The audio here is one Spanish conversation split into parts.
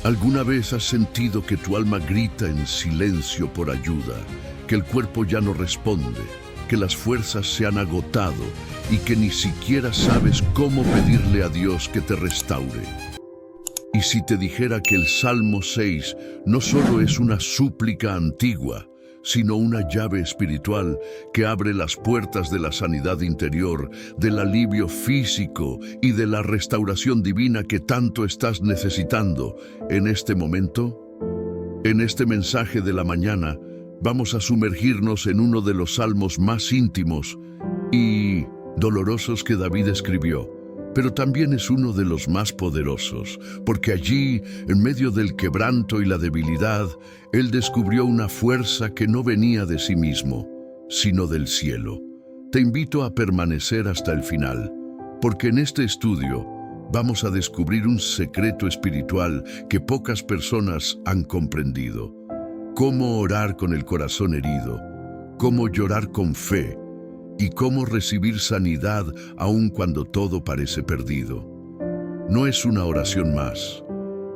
¿Alguna vez has sentido que tu alma grita en silencio por ayuda, que el cuerpo ya no responde, que las fuerzas se han agotado y que ni siquiera sabes cómo pedirle a Dios que te restaure? Y si te dijera que el Salmo 6 no solo es una súplica antigua, sino una llave espiritual que abre las puertas de la sanidad interior, del alivio físico y de la restauración divina que tanto estás necesitando en este momento? En este mensaje de la mañana vamos a sumergirnos en uno de los salmos más íntimos y dolorosos que David escribió, pero también es uno de los más poderosos, porque allí, en medio del quebranto y la debilidad, él descubrió una fuerza que no venía de sí mismo, sino del cielo. Te invito a permanecer hasta el final, porque en este estudio vamos a descubrir un secreto espiritual que pocas personas han comprendido. Cómo orar con el corazón herido, cómo llorar con fe, y cómo recibir sanidad aun cuando todo parece perdido. No es una oración más,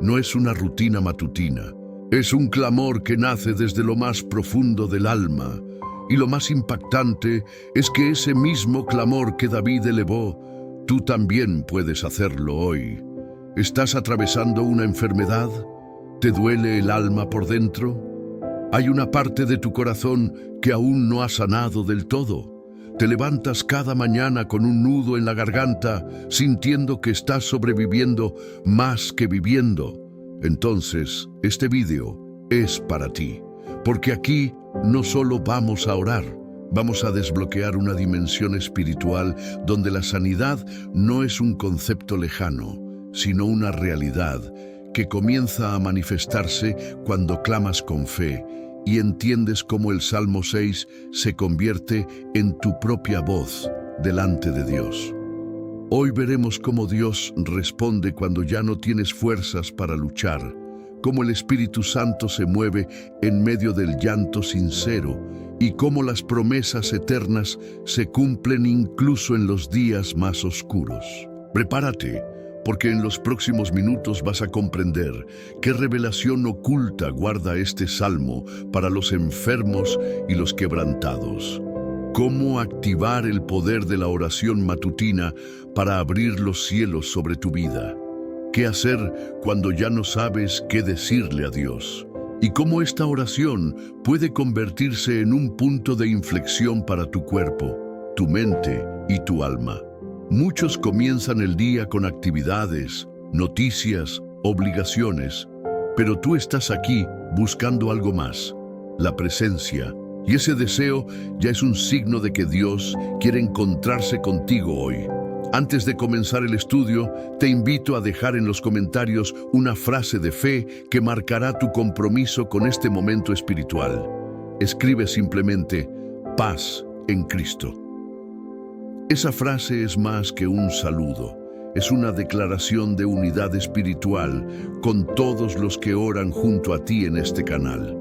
no es una rutina matutina, es un clamor que nace desde lo más profundo del alma, y lo más impactante es que ese mismo clamor que David elevó, tú también puedes hacerlo hoy. ¿Estás atravesando una enfermedad? ¿Te duele el alma por dentro? ¿Hay una parte de tu corazón que aún no ha sanado del todo? ¿Te levantas cada mañana con un nudo en la garganta, sintiendo que estás sobreviviendo más que viviendo? Entonces, este video es para ti, porque aquí no solo vamos a orar, vamos a desbloquear una dimensión espiritual donde la sanidad no es un concepto lejano, sino una realidad que comienza a manifestarse cuando clamas con fe y entiendes cómo el Salmo 6 se convierte en tu propia voz delante de Dios. Hoy veremos cómo Dios responde cuando ya no tienes fuerzas para luchar, cómo el Espíritu Santo se mueve en medio del llanto sincero y cómo las promesas eternas se cumplen incluso en los días más oscuros. Prepárate, porque en los próximos minutos vas a comprender qué revelación oculta guarda este salmo para los enfermos y los quebrantados. Cómo activar el poder de la oración matutina para abrir los cielos sobre tu vida. Qué hacer cuando ya no sabes qué decirle a Dios. Y cómo esta oración puede convertirse en un punto de inflexión para tu cuerpo, tu mente y tu alma. Muchos comienzan el día con actividades, noticias, obligaciones, pero tú estás aquí buscando algo más, la presencia, y ese deseo ya es un signo de que Dios quiere encontrarse contigo hoy. Antes de comenzar el estudio, te invito a dejar en los comentarios una frase de fe que marcará tu compromiso con este momento espiritual. Escribe simplemente, paz en Cristo. Esa frase es más que un saludo, es una declaración de unidad espiritual con todos los que oran junto a ti en este canal.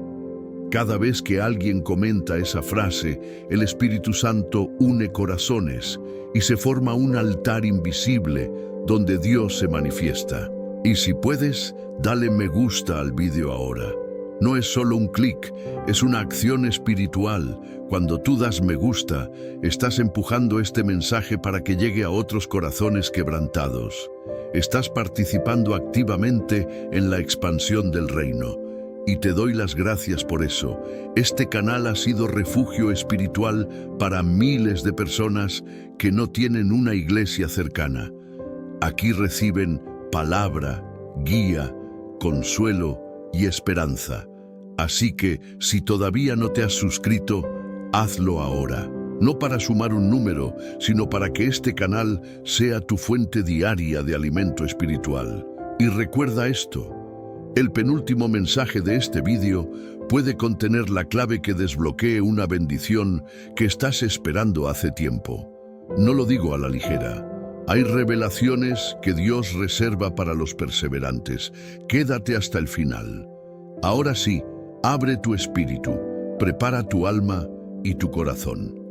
Cada vez que alguien comenta esa frase, el Espíritu Santo une corazones y se forma un altar invisible donde Dios se manifiesta. Y si puedes, dale me gusta al video ahora. No es solo un clic, es una acción espiritual. Cuando tú das me gusta, estás empujando este mensaje para que llegue a otros corazones quebrantados. Estás participando activamente en la expansión del reino. Y te doy las gracias por eso. Este canal ha sido refugio espiritual para miles de personas que no tienen una iglesia cercana. Aquí reciben palabra, guía, consuelo y esperanza. Así que, si todavía no te has suscrito, hazlo ahora. No para sumar un número, sino para que este canal sea tu fuente diaria de alimento espiritual. Y recuerda esto, el penúltimo mensaje de este vídeo puede contener la clave que desbloquee una bendición que estás esperando hace tiempo. No lo digo a la ligera. Hay revelaciones que Dios reserva para los perseverantes. Quédate hasta el final. Ahora sí, abre tu espíritu, prepara tu alma y tu corazón.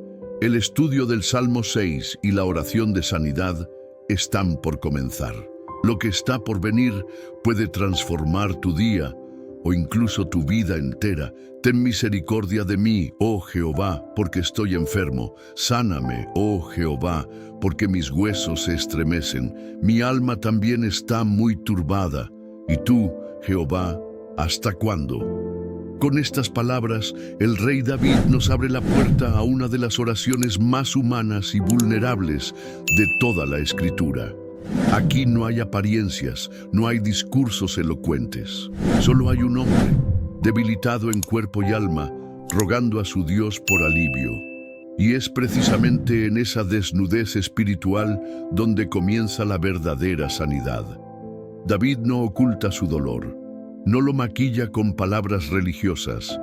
El estudio del Salmo 6 y la oración de sanidad están por comenzar. Lo que está por venir puede transformar tu día o incluso tu vida entera. Ten misericordia de mí, oh Jehová, porque estoy enfermo. Sáname, oh Jehová, porque mis huesos se estremecen. Mi alma también está muy turbada. Y tú, Jehová, ¿hasta cuándo? Con estas palabras, el rey David nos abre la puerta a una de las oraciones más humanas y vulnerables de toda la Escritura. Aquí no hay apariencias, no hay discursos elocuentes. Solo hay un hombre, debilitado en cuerpo y alma, rogando a su Dios por alivio. Y es precisamente en esa desnudez espiritual donde comienza la verdadera sanidad. David no oculta su dolor, no lo maquilla con palabras religiosas.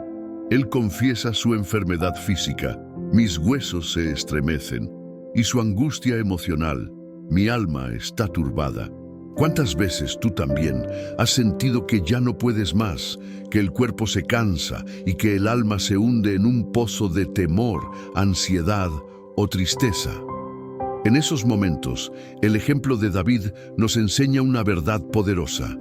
Él confiesa su enfermedad física, mis huesos se estremecen, y su angustia emocional, mi alma está turbada. ¿Cuántas veces tú también has sentido que ya no puedes más, que el cuerpo se cansa y que el alma se hunde en un pozo de temor, ansiedad o tristeza? En esos momentos, el ejemplo de David nos enseña una verdad poderosa.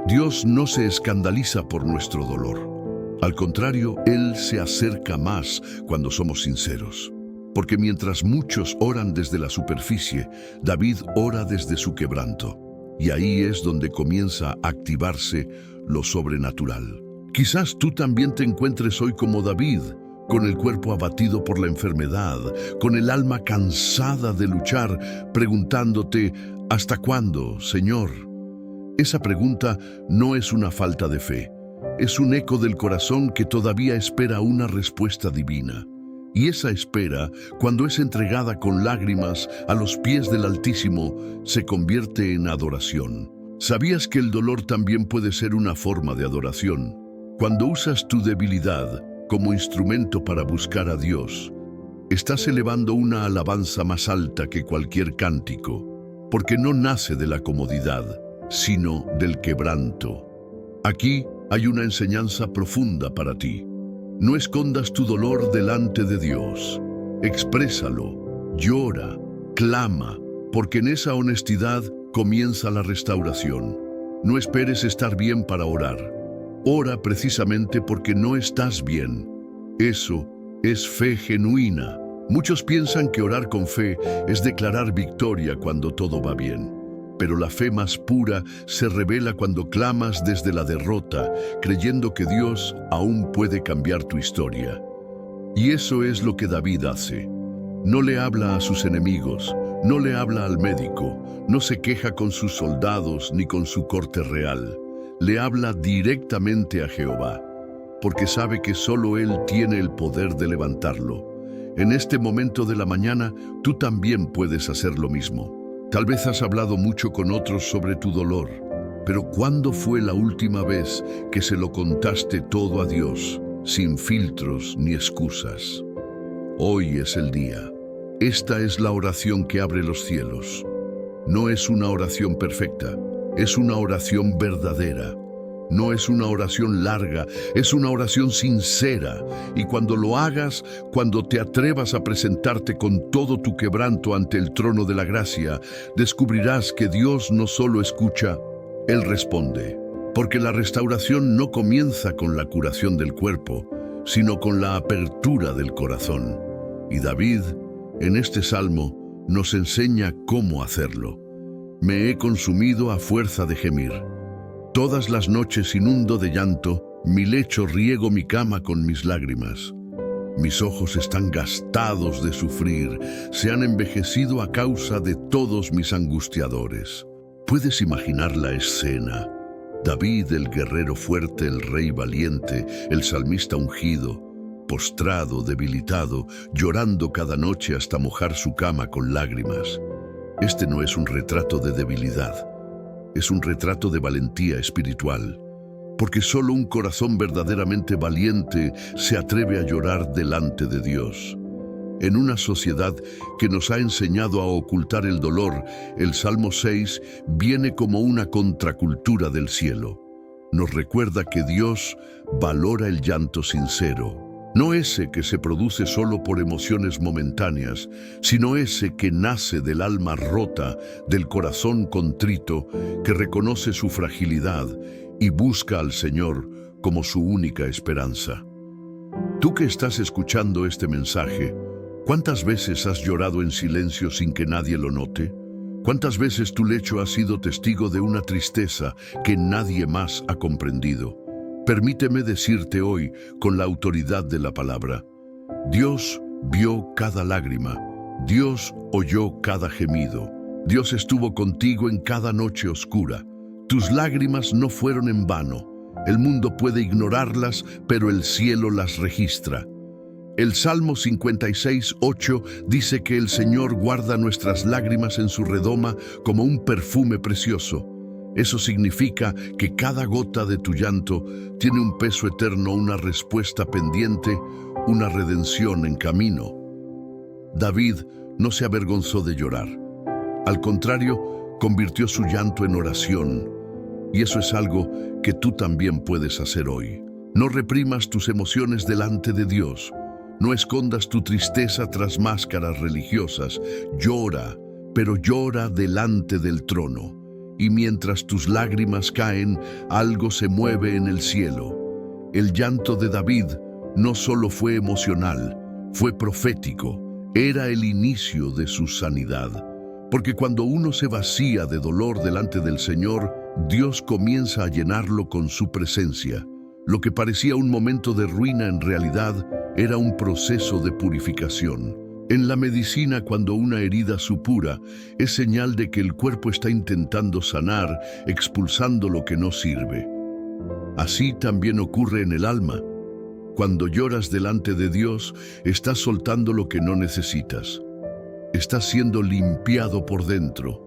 Dios no se escandaliza por nuestro dolor. Al contrario, Él se acerca más cuando somos sinceros. Porque mientras muchos oran desde la superficie, David ora desde su quebranto. Y ahí es donde comienza a activarse lo sobrenatural. Quizás tú también te encuentres hoy como David, con el cuerpo abatido por la enfermedad, con el alma cansada de luchar, preguntándote, ¿hasta cuándo, Señor? Esa pregunta no es una falta de fe, es un eco del corazón que todavía espera una respuesta divina. Y esa espera, cuando es entregada con lágrimas a los pies del Altísimo, se convierte en adoración. ¿Sabías que el dolor también puede ser una forma de adoración? Cuando usas tu debilidad como instrumento para buscar a Dios, estás elevando una alabanza más alta que cualquier cántico, porque no nace de la comodidad, sino del quebranto. Aquí hay una enseñanza profunda para ti. No escondas tu dolor delante de Dios. Exprésalo, llora, clama, porque en esa honestidad comienza la restauración. No esperes estar bien para orar. Ora precisamente porque no estás bien. Eso es fe genuina. Muchos piensan que orar con fe es declarar victoria cuando todo va bien. Pero la fe más pura se revela cuando clamas desde la derrota, creyendo que Dios aún puede cambiar tu historia. Y eso es lo que David hace. No le habla a sus enemigos, no le habla al médico, no se queja con sus soldados ni con su corte real. Le habla directamente a Jehová, porque sabe que solo Él tiene el poder de levantarlo. En este momento de la mañana, tú también puedes hacer lo mismo. Tal vez has hablado mucho con otros sobre tu dolor, pero ¿cuándo fue la última vez que se lo contaste todo a Dios, sin filtros ni excusas? Hoy es el día. Esta es la oración que abre los cielos. No es una oración perfecta, es una oración verdadera. No es una oración larga, es una oración sincera. Y cuando lo hagas, cuando te atrevas a presentarte con todo tu quebranto ante el trono de la gracia, descubrirás que Dios no solo escucha, Él responde. Porque la restauración no comienza con la curación del cuerpo, sino con la apertura del corazón. Y David, en este salmo, nos enseña cómo hacerlo. Me he consumido a fuerza de gemir. Todas las noches inundo de llanto, mi lecho riego mi cama con mis lágrimas. Mis ojos están gastados de sufrir, se han envejecido a causa de todos mis angustiadores. ¿Puedes imaginar la escena? David, el guerrero fuerte, el rey valiente, el salmista ungido, postrado, debilitado, llorando cada noche hasta mojar su cama con lágrimas. Este no es un retrato de debilidad. Es un retrato de valentía espiritual, porque solo un corazón verdaderamente valiente se atreve a llorar delante de Dios. En una sociedad que nos ha enseñado a ocultar el dolor, el Salmo 6 viene como una contracultura del cielo. Nos recuerda que Dios valora el llanto sincero, No ese que se produce solo por emociones momentáneas, sino ese que nace del alma rota, del corazón contrito, que reconoce su fragilidad y busca al Señor como su única esperanza. Tú que estás escuchando este mensaje, ¿cuántas veces has llorado en silencio sin que nadie lo note? ¿Cuántas veces tu lecho ha sido testigo de una tristeza que nadie más ha comprendido? Permíteme decirte hoy, con la autoridad de la palabra, Dios vio cada lágrima, Dios oyó cada gemido, Dios estuvo contigo en cada noche oscura. Tus lágrimas no fueron en vano. El mundo puede ignorarlas, pero el cielo las registra. El Salmo 56:8 dice que el Señor guarda nuestras lágrimas en su redoma como un perfume precioso. Eso significa que cada gota de tu llanto tiene un peso eterno, una respuesta pendiente, una redención en camino. David no se avergonzó de llorar. Al contrario, convirtió su llanto en oración. Y eso es algo que tú también puedes hacer hoy. No reprimas tus emociones delante de Dios. No escondas tu tristeza tras máscaras religiosas. Llora, pero llora delante del trono. Y mientras tus lágrimas caen, algo se mueve en el cielo. El llanto de David no solo fue emocional, fue profético. Era el inicio de su sanidad. Porque cuando uno se vacía de dolor delante del Señor, Dios comienza a llenarlo con su presencia. Lo que parecía un momento de ruina en realidad era un proceso de purificación. En la medicina, cuando una herida supura, es señal de que el cuerpo está intentando sanar, expulsando lo que no sirve. Así también ocurre en el alma. Cuando lloras delante de Dios, estás soltando lo que no necesitas. Estás siendo limpiado por dentro.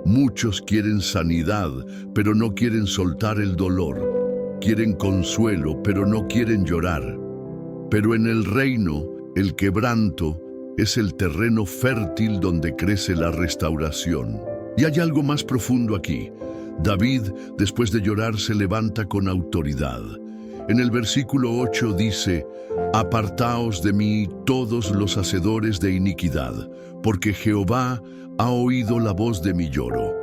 Muchos quieren sanidad, pero no quieren soltar el dolor. Quieren consuelo, pero no quieren llorar. Pero en el reino, el quebranto es el terreno fértil donde crece la restauración. Y hay algo más profundo aquí. David, después de llorar, se levanta con autoridad. En el versículo 8 dice: «Apartaos de mí todos los hacedores de iniquidad, porque Jehová ha oído la voz de mi lloro».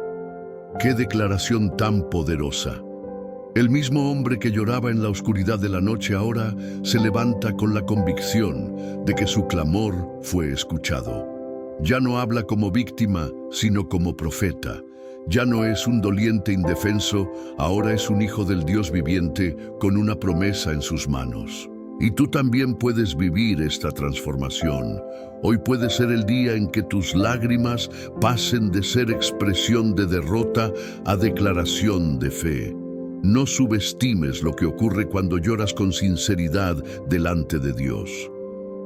¡Qué declaración tan poderosa! El mismo hombre que lloraba en la oscuridad de la noche ahora se levanta con la convicción de que su clamor fue escuchado. Ya no habla como víctima, sino como profeta. Ya no es un doliente indefenso, ahora es un hijo del Dios viviente con una promesa en sus manos. Y tú también puedes vivir esta transformación. Hoy puede ser el día en que tus lágrimas pasen de ser expresión de derrota a declaración de fe. No subestimes lo que ocurre cuando lloras con sinceridad delante de Dios.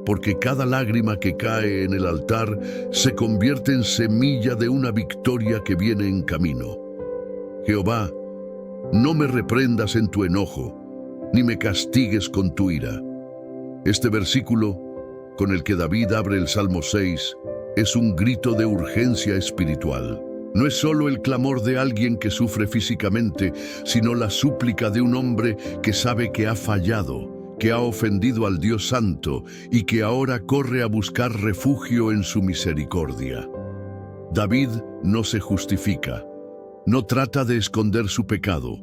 Porque cada lágrima que cae en el altar se convierte en semilla de una victoria que viene en camino. Jehová, no me reprendas en tu enojo, ni me castigues con tu ira. Este versículo, con el que David abre el Salmo 6, es un grito de urgencia espiritual. No es solo el clamor de alguien que sufre físicamente, sino la súplica de un hombre que sabe que ha fallado, que ha ofendido al Dios Santo y que ahora corre a buscar refugio en su misericordia. David no se justifica, no trata de esconder su pecado,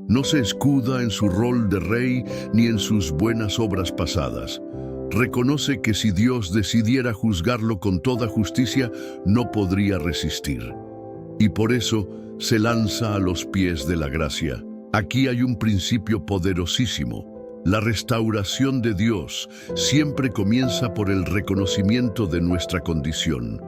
no se escuda en su rol de rey ni en sus buenas obras pasadas. Reconoce que si Dios decidiera juzgarlo con toda justicia, no podría resistir. Y por eso se lanza a los pies de la gracia. Aquí hay un principio poderosísimo. La restauración de Dios siempre comienza por el reconocimiento de nuestra condición.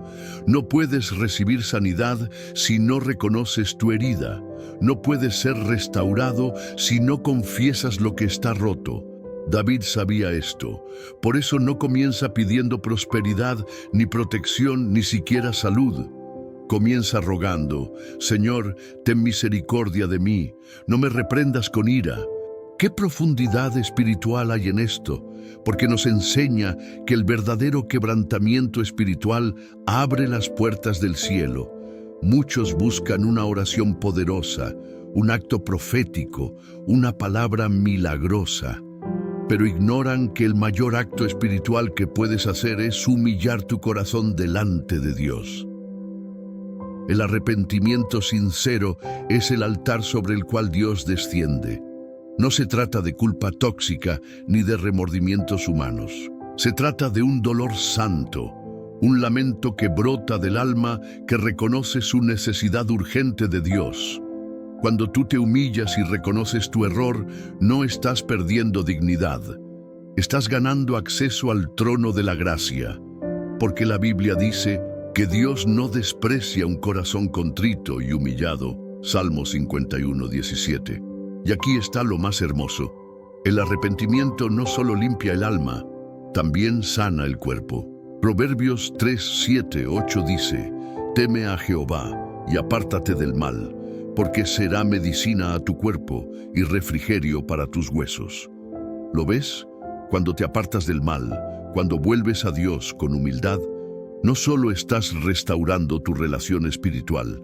No puedes recibir sanidad si no reconoces tu herida. No puedes ser restaurado si no confiesas lo que está roto. David sabía esto. Por eso no comienza pidiendo prosperidad, ni protección, ni siquiera salud. Comienza rogando: «Señor, ten misericordia de mí, no me reprendas con ira». ¿Qué profundidad espiritual hay en esto? Porque nos enseña que el verdadero quebrantamiento espiritual abre las puertas del cielo. Muchos buscan una oración poderosa, un acto profético, una palabra milagrosa. pero ignoran que el mayor acto espiritual que puedes hacer es humillar tu corazón delante de Dios. El arrepentimiento sincero es el altar sobre el cual Dios desciende. No se trata de culpa tóxica ni de remordimientos humanos. Se trata de un dolor santo, un lamento que brota del alma que reconoce su necesidad urgente de Dios. Cuando tú te humillas y reconoces tu error, no estás perdiendo dignidad. Estás ganando acceso al trono de la gracia, porque la Biblia dice que Dios no desprecia un corazón contrito y humillado. Salmo 51:17. Y aquí está lo más hermoso. El arrepentimiento no solo limpia el alma, también sana el cuerpo. Proverbios 3:7-8 dice: Teme a Jehová y apártate del mal, porque será medicina a tu cuerpo y refrigerio para tus huesos. ¿Lo ves? Cuando te apartas del mal, cuando vuelves a Dios con humildad, no solo estás restaurando tu relación espiritual,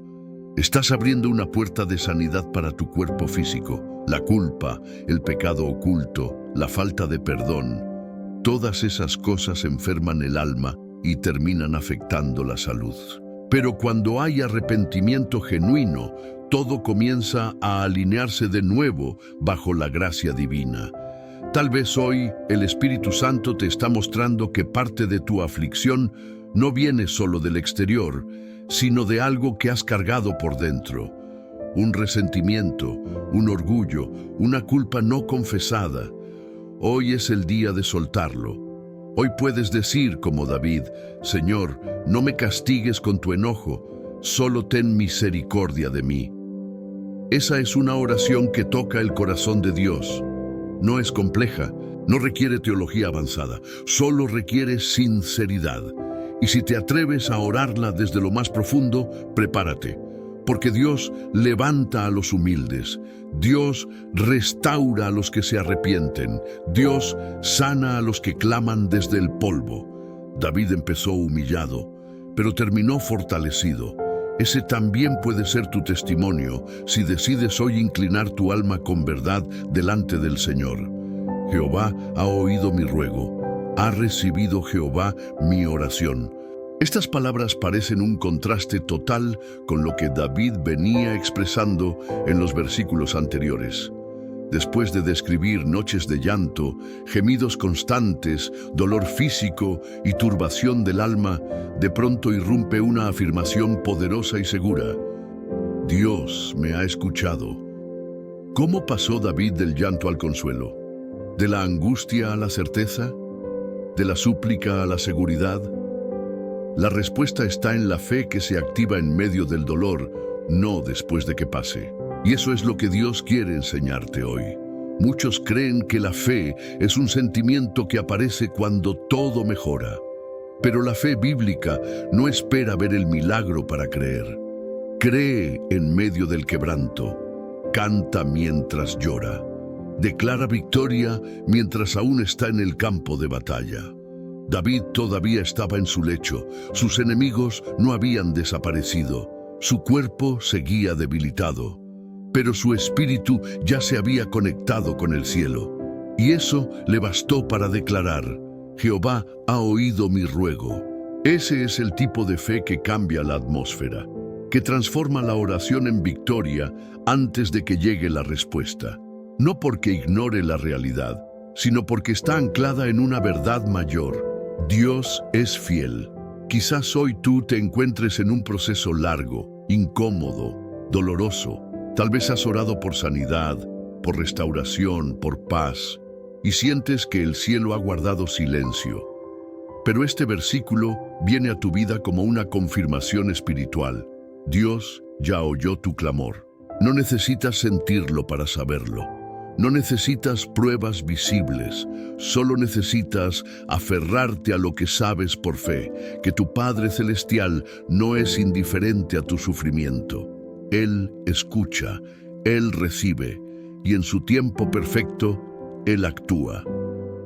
estás abriendo una puerta de sanidad para tu cuerpo físico. La culpa, el pecado oculto, la falta de perdón, todas esas cosas enferman el alma y terminan afectando la salud. Pero cuando hay arrepentimiento genuino, todo comienza a alinearse de nuevo bajo la gracia divina. Tal vez hoy el Espíritu Santo te está mostrando que parte de tu aflicción no viene solo del exterior, sino de algo que has cargado por dentro. Un resentimiento, un orgullo, una culpa no confesada. Hoy es el día de soltarlo. Hoy puedes decir como David: Señor, no me castigues con tu enojo, solo ten misericordia de mí. Esa es una oración que toca el corazón de Dios. No es compleja, no requiere teología avanzada, solo requiere sinceridad. Y si te atreves a orarla desde lo más profundo, prepárate, porque Dios levanta a los humildes, Dios restaura a los que se arrepienten, Dios sana a los que claman desde el polvo. David empezó humillado, pero terminó fortalecido. Ese también puede ser tu testimonio si decides hoy inclinar tu alma con verdad delante del Señor. Jehová ha oído mi ruego. Ha recibido Jehová mi oración. Estas palabras parecen un contraste total con lo que David venía expresando en los versículos anteriores. Después de describir noches de llanto, gemidos constantes, dolor físico y turbación del alma, de pronto irrumpe una afirmación poderosa y segura: Dios me ha escuchado. ¿Cómo pasó David del llanto al consuelo? ¿De la angustia a la certeza? ¿De la súplica a la seguridad? La respuesta está en la fe que se activa en medio del dolor, no después de que pase. Y eso es lo que Dios quiere enseñarte hoy. Muchos creen que la fe es un sentimiento que aparece cuando todo mejora. Pero la fe bíblica no espera ver el milagro para creer. Cree en medio del quebranto. Canta mientras llora. Declara victoria mientras aún está en el campo de batalla. David todavía estaba en su lecho. Sus enemigos no habían desaparecido. Su cuerpo seguía debilitado, pero su espíritu ya se había conectado con el cielo. Y eso le bastó para declarar: Jehová ha oído mi ruego. Ese es el tipo de fe que cambia la atmósfera, que transforma la oración en victoria antes de que llegue la respuesta. No porque ignore la realidad, sino porque está anclada en una verdad mayor. Dios es fiel. Quizás hoy tú te encuentres en un proceso largo, incómodo, doloroso. Tal vez has orado por sanidad, por restauración, por paz, y sientes que el cielo ha guardado silencio. Pero este versículo viene a tu vida como una confirmación espiritual. Dios ya oyó tu clamor. No necesitas sentirlo para saberlo. No necesitas pruebas visibles, solo necesitas aferrarte a lo que sabes por fe, que tu Padre Celestial no es indiferente a tu sufrimiento. Él escucha, Él recibe, y en su tiempo perfecto, Él actúa.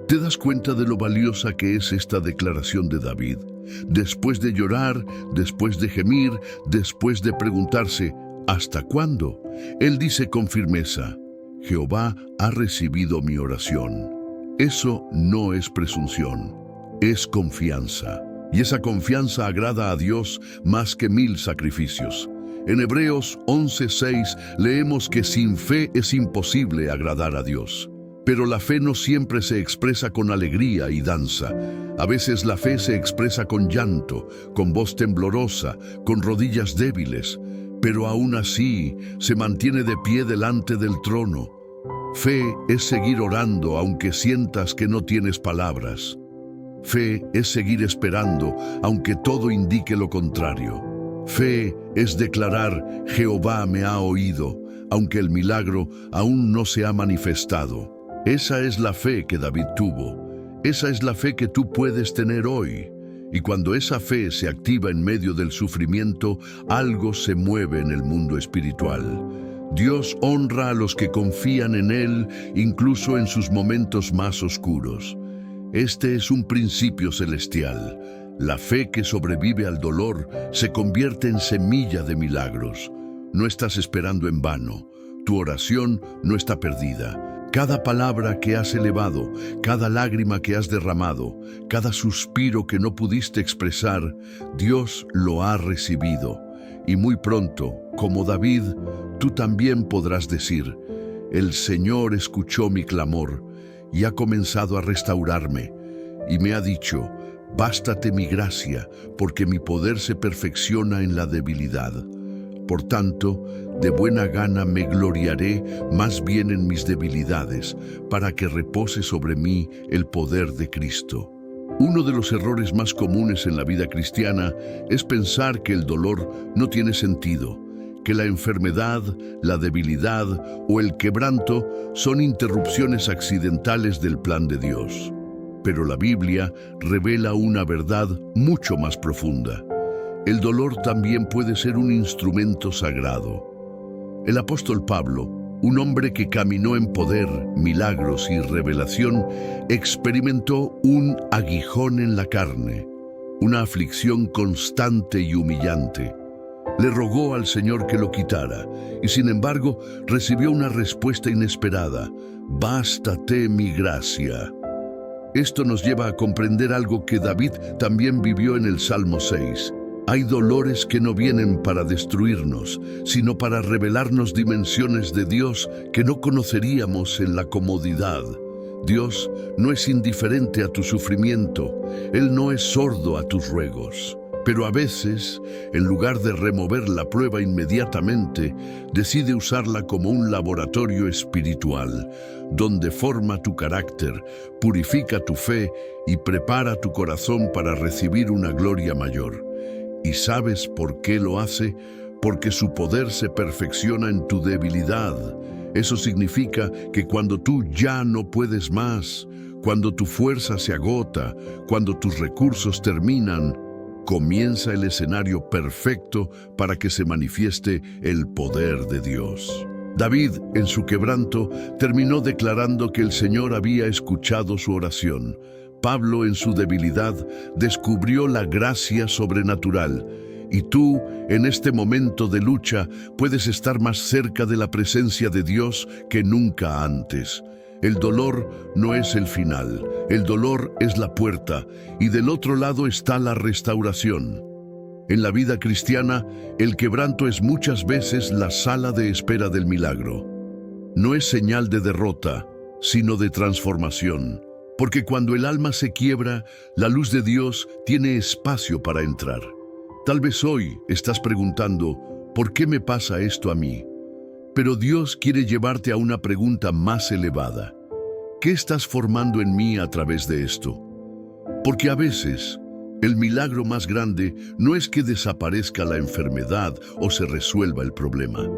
¿Te das cuenta de lo valiosa que es esta declaración de David? Después de llorar, después de gemir, después de preguntarse, ¿hasta cuándo? Él dice con firmeza: Jehová ha recibido mi oración. Eso no es presunción, es confianza. Y esa confianza agrada a Dios más que 1000 sacrificios. En Hebreos 11:6 leemos que sin fe es imposible agradar a Dios. Pero la fe no siempre se expresa con alegría y danza. A veces la fe se expresa con llanto, con voz temblorosa, con rodillas débiles, pero aún así se mantiene de pie delante del trono. Fe es seguir orando aunque sientas que no tienes palabras. Fe es seguir esperando aunque todo indique lo contrario. Fe es declarar: Jehová me ha oído, aunque el milagro aún no se ha manifestado. Esa es la fe que David tuvo. Esa es la fe que tú puedes tener hoy. Y cuando esa fe se activa en medio del sufrimiento, algo se mueve en el mundo espiritual. Dios honra a los que confían en Él, incluso en sus momentos más oscuros. Este es un principio celestial. La fe que sobrevive al dolor se convierte en semilla de milagros. No estás esperando en vano. Tu oración no está perdida. Cada palabra que has elevado, cada lágrima que has derramado, cada suspiro que no pudiste expresar, Dios lo ha recibido. Y muy pronto, como David, tú también podrás decir: el Señor escuchó mi clamor y ha comenzado a restaurarme, y me ha dicho: bástate mi gracia, porque mi poder se perfecciona en la debilidad. Por tanto, de buena gana me gloriaré más bien en mis debilidades, para que repose sobre mí el poder de Cristo. Uno de los errores más comunes en la vida cristiana es pensar que el dolor no tiene sentido, que la enfermedad, la debilidad o el quebranto son interrupciones accidentales del plan de Dios. Pero la Biblia revela una verdad mucho más profunda. El dolor también puede ser un instrumento sagrado. El apóstol Pablo, un hombre que caminó en poder, milagros y revelación, experimentó un aguijón en la carne, una aflicción constante y humillante. Le rogó al Señor que lo quitara, y sin embargo recibió una respuesta inesperada: bástate mi gracia. Esto nos lleva a comprender algo que David también vivió en el Salmo 6. Hay dolores que no vienen para destruirnos, sino para revelarnos dimensiones de Dios que no conoceríamos en la comodidad. Dios no es indiferente a tu sufrimiento, Él no es sordo a tus ruegos. Pero a veces, en lugar de remover la prueba inmediatamente, decide usarla como un laboratorio espiritual, donde forma tu carácter, purifica tu fe y prepara tu corazón para recibir una gloria mayor. ¿Y sabes por qué lo hace? Porque su poder se perfecciona en tu debilidad. Eso significa que cuando tú ya no puedes más, cuando tu fuerza se agota, cuando tus recursos terminan, comienza el escenario perfecto para que se manifieste el poder de Dios. David, en su quebranto, terminó declarando que el Señor había escuchado su oración. Pablo, en su debilidad, descubrió la gracia sobrenatural. Y tú, en este momento de lucha, puedes estar más cerca de la presencia de Dios que nunca antes. El dolor no es el final, el dolor es la puerta, y del otro lado está la restauración. En la vida cristiana, el quebranto es muchas veces la sala de espera del milagro. No es señal de derrota, sino de transformación. Porque cuando el alma se quiebra, la luz de Dios tiene espacio para entrar. Tal vez hoy estás preguntando: ¿por qué me pasa esto a mí? Pero Dios quiere llevarte a una pregunta más elevada. ¿Qué estás formando en mí a través de esto? Porque a veces, el milagro más grande no es que desaparezca la enfermedad o se resuelva el problema,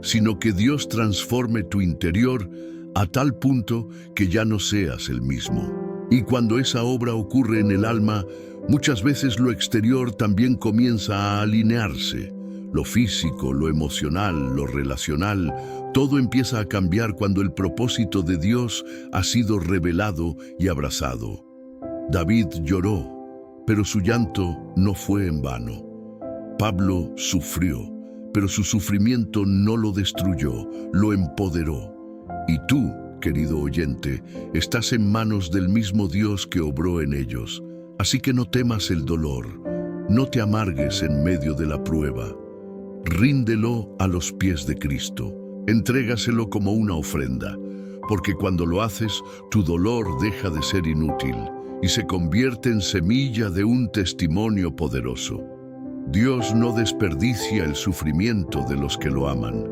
sino que Dios transforme tu interior a tal punto que ya no seas el mismo. Y cuando esa obra ocurre en el alma, muchas veces lo exterior también comienza a alinearse. Lo físico, lo emocional, lo relacional, todo empieza a cambiar cuando el propósito de Dios ha sido revelado y abrazado. David lloró, pero su llanto no fue en vano. Pablo sufrió, pero su sufrimiento no lo destruyó, lo empoderó. Y tú, querido oyente, estás en manos del mismo Dios que obró en ellos. Así que no temas el dolor, no te amargues en medio de la prueba. Ríndelo a los pies de Cristo, entrégaselo como una ofrenda, porque cuando lo haces, tu dolor deja de ser inútil y se convierte en semilla de un testimonio poderoso. Dios no desperdicia el sufrimiento de los que lo aman.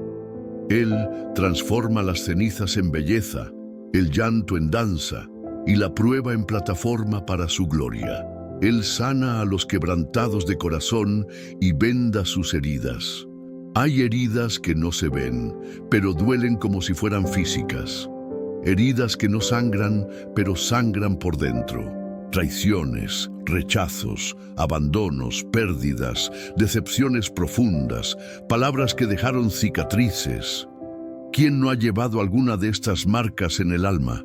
Él transforma las cenizas en belleza, el llanto en danza y la prueba en plataforma para su gloria. Él sana a los quebrantados de corazón y venda sus heridas. Hay heridas que no se ven, pero duelen como si fueran físicas. Heridas que no sangran, pero sangran por dentro. Traiciones, rechazos, abandonos, pérdidas, decepciones profundas, palabras que dejaron cicatrices. ¿Quién no ha llevado alguna de estas marcas en el alma?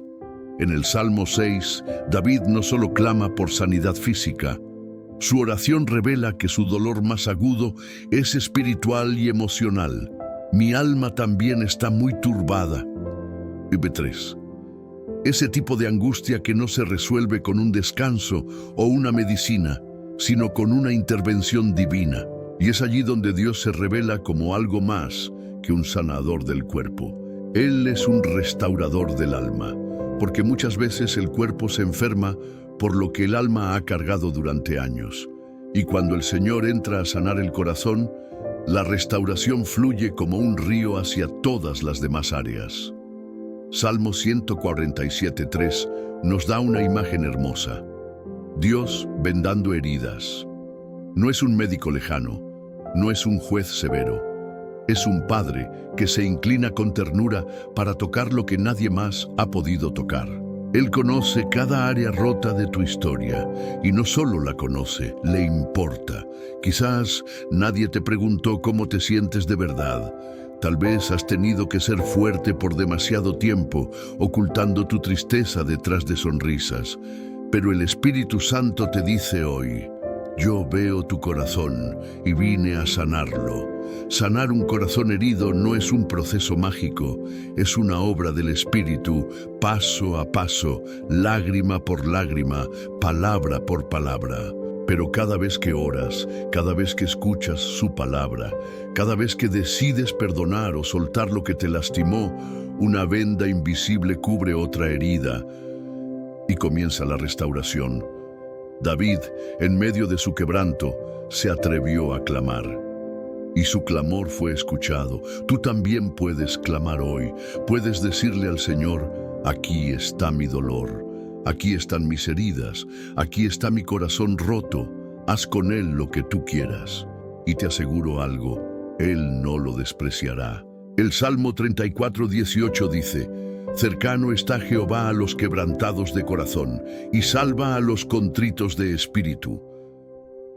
En el Salmo 6, David no solo clama por sanidad física, su oración revela que su dolor más agudo es espiritual y emocional. Mi alma también está muy turbada. 3. Ese tipo de angustia que no se resuelve con un descanso o una medicina, sino con una intervención divina. Y es allí donde Dios se revela como algo más que un sanador del cuerpo. Él es un restaurador del alma, porque muchas veces el cuerpo se enferma por lo que el alma ha cargado durante años. Y cuando el Señor entra a sanar el corazón, la restauración fluye como un río hacia todas las demás áreas. Salmo 147:3 nos da una imagen hermosa. Dios vendando heridas. No es un médico lejano, no es un juez severo. Es un padre que se inclina con ternura para tocar lo que nadie más ha podido tocar. Él conoce cada área rota de tu historia y no solo la conoce, le importa. Quizás nadie te preguntó cómo te sientes de verdad. Tal vez has tenido que ser fuerte por demasiado tiempo, ocultando tu tristeza detrás de sonrisas. Pero el Espíritu Santo te dice hoy: yo veo tu corazón y vine a sanarlo. Sanar un corazón herido no es un proceso mágico, es una obra del Espíritu, paso a paso, lágrima por lágrima, palabra por palabra. Pero cada vez que oras, cada vez que escuchas su palabra, cada vez que decides perdonar o soltar lo que te lastimó, una venda invisible cubre otra herida y comienza la restauración. David, en medio de su quebranto, se atrevió a clamar. Y su clamor fue escuchado. Tú también puedes clamar hoy. Puedes decirle al Señor: aquí está mi dolor. Aquí están mis heridas, aquí está mi corazón roto, haz con él lo que tú quieras. Y te aseguro algo, él no lo despreciará. El Salmo 34:18 dice: cercano está Jehová a los quebrantados de corazón, y salva a los contritos de espíritu.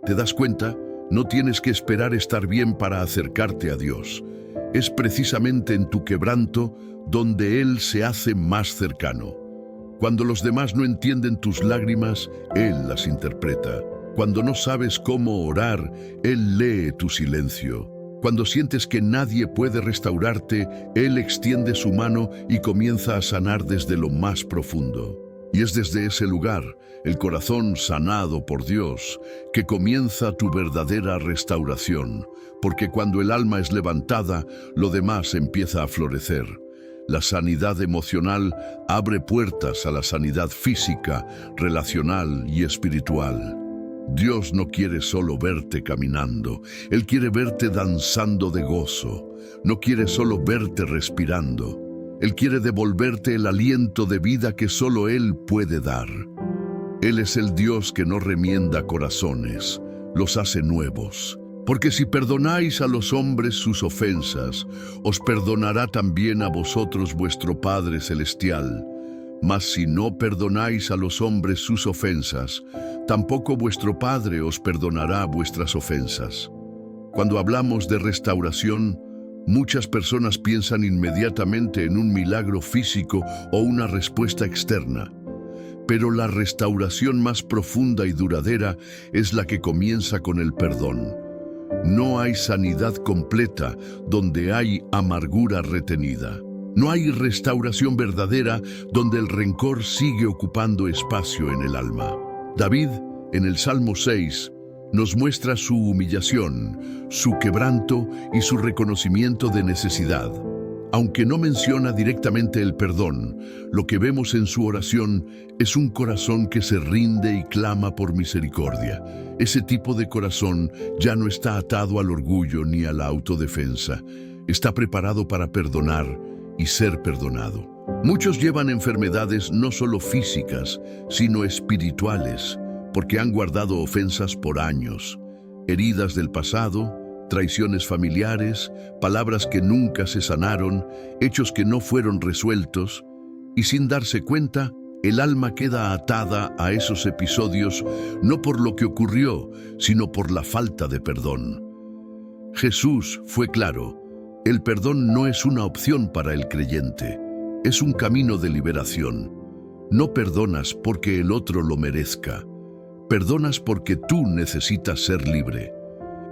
¿Te das cuenta? No tienes que esperar estar bien para acercarte a Dios. Es precisamente en tu quebranto donde Él se hace más cercano. Cuando los demás no entienden tus lágrimas, Él las interpreta. Cuando no sabes cómo orar, Él lee tu silencio. Cuando sientes que nadie puede restaurarte, Él extiende su mano y comienza a sanar desde lo más profundo. Y es desde ese lugar, el corazón sanado por Dios, que comienza tu verdadera restauración. Porque cuando el alma es levantada, lo demás empieza a florecer. La sanidad emocional abre puertas a la sanidad física, relacional y espiritual. Dios no quiere solo verte caminando, Él quiere verte danzando de gozo. No quiere solo verte respirando, Él quiere devolverte el aliento de vida que solo Él puede dar. Él es el Dios que no remienda corazones, los hace nuevos. Porque si perdonáis a los hombres sus ofensas, os perdonará también a vosotros vuestro Padre Celestial. Mas si no perdonáis a los hombres sus ofensas, tampoco vuestro Padre os perdonará vuestras ofensas. Cuando hablamos de restauración, muchas personas piensan inmediatamente en un milagro físico o una respuesta externa. Pero la restauración más profunda y duradera es la que comienza con el perdón. No hay sanidad completa donde hay amargura retenida. No hay restauración verdadera donde el rencor sigue ocupando espacio en el alma. David, en el Salmo 6, nos muestra su humillación, su quebranto y su reconocimiento de necesidad. Aunque no menciona directamente el perdón, lo que vemos en su oración es un corazón que se rinde y clama por misericordia. Ese tipo de corazón ya no está atado al orgullo ni a la autodefensa. Está preparado para perdonar y ser perdonado. Muchos llevan enfermedades no solo físicas, sino espirituales, porque han guardado ofensas por años, heridas del pasado, traiciones familiares, palabras que nunca se sanaron, hechos que no fueron resueltos, y sin darse cuenta, el alma queda atada a esos episodios no por lo que ocurrió, sino por la falta de perdón. Jesús fue claro: el perdón no es una opción para el creyente, es un camino de liberación. No perdonas porque el otro lo merezca, perdonas porque tú necesitas ser libre.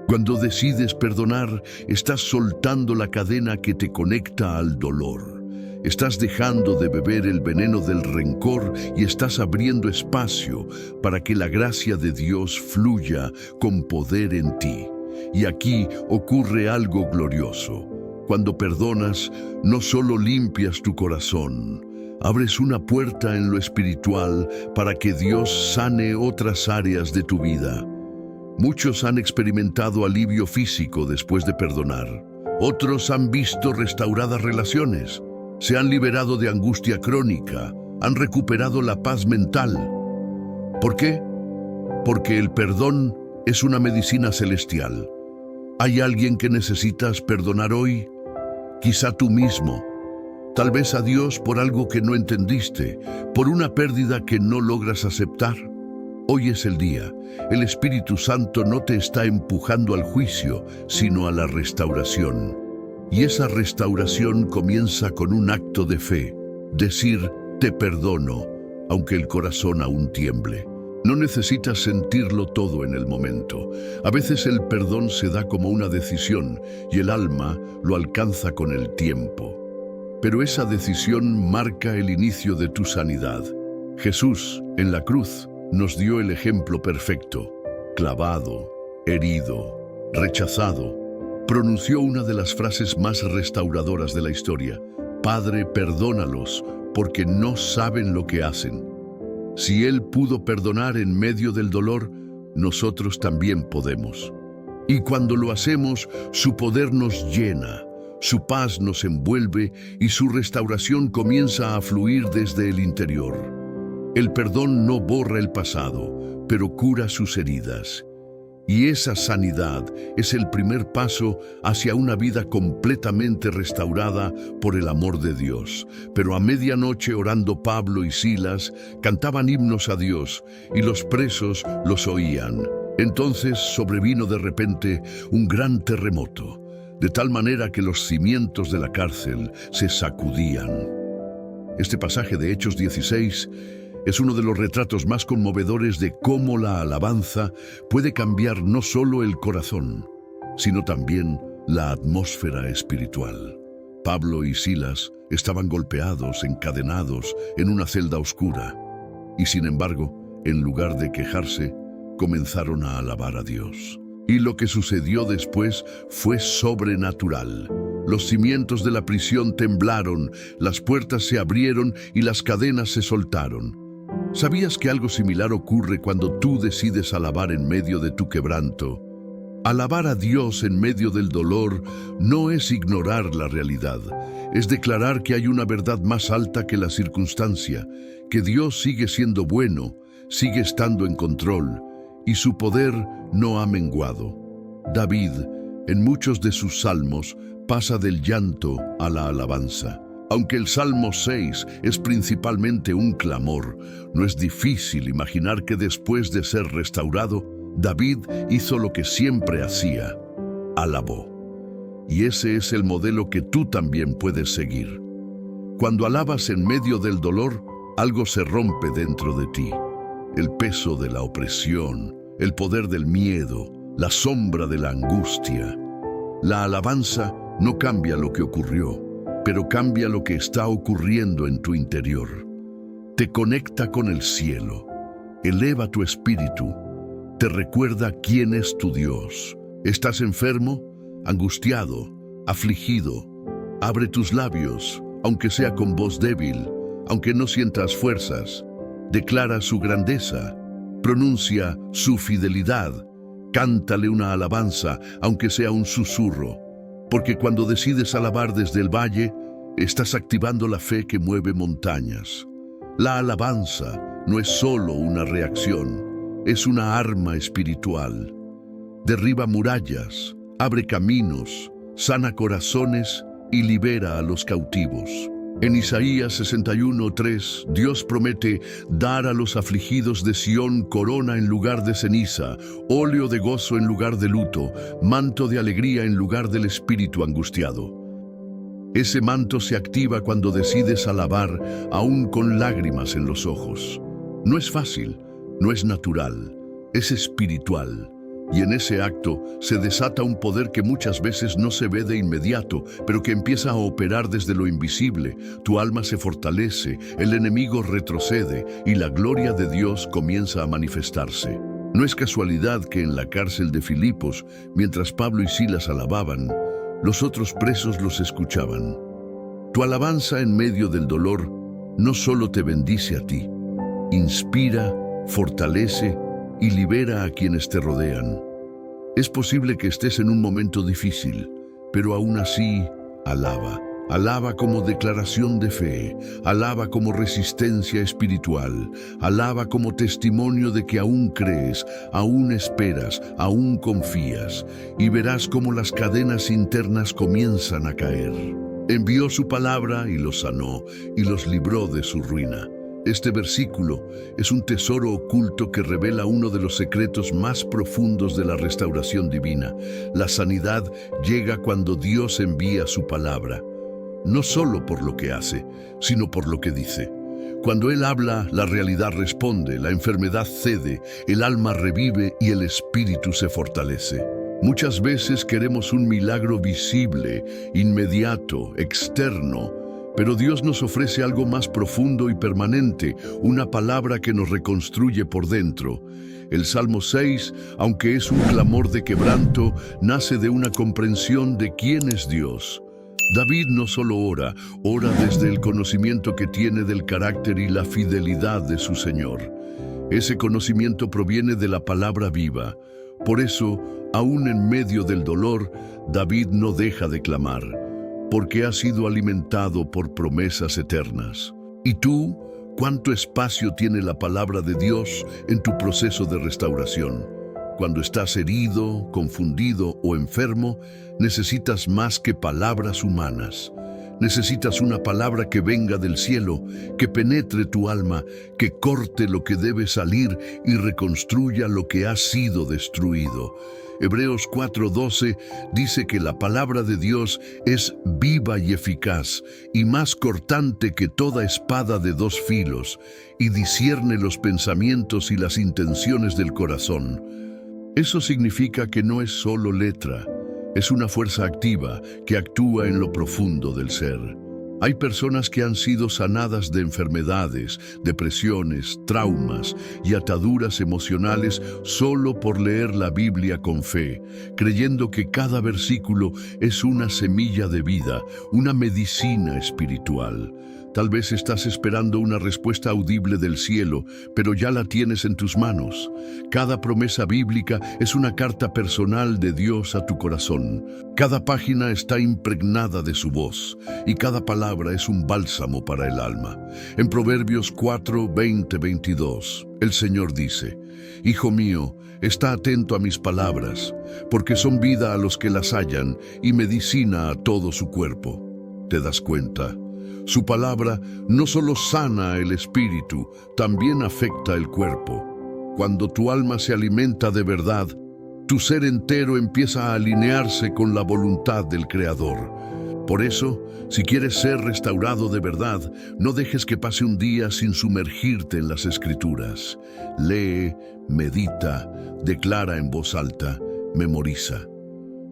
Cuando decides perdonar, estás soltando la cadena que te conecta al dolor. Estás dejando de beber el veneno del rencor y estás abriendo espacio para que la gracia de Dios fluya con poder en ti. Y aquí ocurre algo glorioso. Cuando perdonas, no solo limpias tu corazón, abres una puerta en lo espiritual para que Dios sane otras áreas de tu vida. Muchos han experimentado alivio físico después de perdonar. Otros han visto restauradas relaciones, se han liberado de angustia crónica, han recuperado la paz mental. ¿Por qué? Porque el perdón es una medicina celestial. ¿Hay alguien que necesitas perdonar hoy? Quizá tú mismo. Tal vez a Dios por algo que no entendiste, por una pérdida que no logras aceptar. Hoy es el día. El Espíritu Santo no te está empujando al juicio, sino a la restauración. Y esa restauración comienza con un acto de fe. Decir, te perdono, aunque el corazón aún tiemble. No necesitas sentirlo todo en el momento. A veces el perdón se da como una decisión y el alma lo alcanza con el tiempo. Pero esa decisión marca el inicio de tu sanidad. Jesús, en la cruz, nos dio el ejemplo perfecto. Clavado, herido, rechazado, pronunció una de las frases más restauradoras de la historia: Padre, perdónalos, porque no saben lo que hacen. Si Él pudo perdonar en medio del dolor, nosotros también podemos. Y cuando lo hacemos, su poder nos llena, su paz nos envuelve y su restauración comienza a fluir desde el interior. El perdón no borra el pasado, pero cura sus heridas. Y esa sanidad es el primer paso hacia una vida completamente restaurada por el amor de Dios. Pero a medianoche, orando, Pablo y Silas cantaban himnos a Dios y los presos los oían. Entonces sobrevino de repente un gran terremoto, de tal manera que los cimientos de la cárcel se sacudían. Este pasaje de Hechos 16 es uno de los retratos más conmovedores de cómo la alabanza puede cambiar no solo el corazón, sino también la atmósfera espiritual. Pablo y Silas estaban golpeados, encadenados en una celda oscura, y sin embargo, en lugar de quejarse, comenzaron a alabar a Dios. Y lo que sucedió después fue sobrenatural. Los cimientos de la prisión temblaron, las puertas se abrieron y las cadenas se soltaron. ¿Sabías que algo similar ocurre cuando tú decides alabar en medio de tu quebranto? Alabar a Dios en medio del dolor no es ignorar la realidad, es declarar que hay una verdad más alta que la circunstancia, que Dios sigue siendo bueno, sigue estando en control, y su poder no ha menguado. David, en muchos de sus salmos, pasa del llanto a la alabanza. Aunque el Salmo 6 es principalmente un clamor, no es difícil imaginar que después de ser restaurado, David hizo lo que siempre hacía: alabó. Y ese es el modelo que tú también puedes seguir. Cuando alabas en medio del dolor, algo se rompe dentro de ti. El peso de la opresión, el poder del miedo, la sombra de la angustia. La alabanza no cambia lo que ocurrió, pero cambia lo que está ocurriendo en tu interior. Te conecta con el cielo, eleva tu espíritu, te recuerda quién es tu Dios. ¿Estás enfermo, angustiado, afligido? Abre tus labios, aunque sea con voz débil, aunque no sientas fuerzas. Declara su grandeza, pronuncia su fidelidad, cántale una alabanza, aunque sea un susurro. Porque cuando decides alabar desde el valle, estás activando la fe que mueve montañas. La alabanza no es solo una reacción, es una arma espiritual. Derriba murallas, abre caminos, sana corazones y libera a los cautivos. En Isaías 61:3, Dios promete dar a los afligidos de Sión corona en lugar de ceniza, óleo de gozo en lugar de luto, manto de alegría en lugar del espíritu angustiado. Ese manto se activa cuando decides alabar, aún con lágrimas en los ojos. No es fácil, no es natural, es espiritual. Y en ese acto se desata un poder que muchas veces no se ve de inmediato, pero que empieza a operar desde lo invisible. Tu alma se fortalece, el enemigo retrocede y la gloria de Dios comienza a manifestarse. No es casualidad que en la cárcel de Filipos, mientras Pablo y Silas alababan, los otros presos los escuchaban. Tu alabanza en medio del dolor no solo te bendice a ti, inspira, fortalece y libera a quienes te rodean. Es posible que estés en un momento difícil, pero aún así, alaba. Alaba como declaración de fe, alaba como resistencia espiritual, alaba como testimonio de que aún crees, aún esperas, aún confías, y verás cómo las cadenas internas comienzan a caer. Envió su palabra y los sanó, y los libró de su ruina. Este versículo es un tesoro oculto que revela uno de los secretos más profundos de la restauración divina. La sanidad llega cuando Dios envía su palabra, no solo por lo que hace, sino por lo que dice. Cuando Él habla, la realidad responde, la enfermedad cede, el alma revive y el espíritu se fortalece. Muchas veces queremos un milagro visible, inmediato, externo, pero Dios nos ofrece algo más profundo y permanente, una palabra que nos reconstruye por dentro. El Salmo 6, aunque es un clamor de quebranto, nace de una comprensión de quién es Dios. David no solo ora desde el conocimiento que tiene del carácter y la fidelidad de su Señor. Ese conocimiento proviene de la palabra viva. Por eso, aún en medio del dolor, David no deja de clamar, porque ha sido alimentado por promesas eternas. ¿Y tú, cuánto espacio tiene la palabra de Dios en tu proceso de restauración? Cuando estás herido, confundido o enfermo, necesitas más que palabras humanas. Necesitas una palabra que venga del cielo, que penetre tu alma, que corte lo que debe salir y reconstruya lo que ha sido destruido. Hebreos 4:12 dice que la palabra de Dios es viva y eficaz, y más cortante que toda espada de dos filos, y discierne los pensamientos y las intenciones del corazón. Eso significa que no es solo letra, es una fuerza activa que actúa en lo profundo del ser. Hay personas que han sido sanadas de enfermedades, depresiones, traumas y ataduras emocionales solo por leer la Biblia con fe, creyendo que cada versículo es una semilla de vida, una medicina espiritual. Tal vez estás esperando una respuesta audible del cielo, pero ya la tienes en tus manos. Cada promesa bíblica es una carta personal de Dios a tu corazón. Cada página está impregnada de su voz, y cada palabra es un bálsamo para el alma. En Proverbios 4:20-22, el Señor dice: Hijo mío, está atento a mis palabras, porque son vida a los que las hallan y medicina a todo su cuerpo. ¿Te das cuenta? Su palabra no solo sana el espíritu, también afecta el cuerpo. Cuando tu alma se alimenta de verdad, tu ser entero empieza a alinearse con la voluntad del Creador. Por eso, si quieres ser restaurado de verdad, no dejes que pase un día sin sumergirte en las Escrituras. Lee, medita, declara en voz alta, memoriza.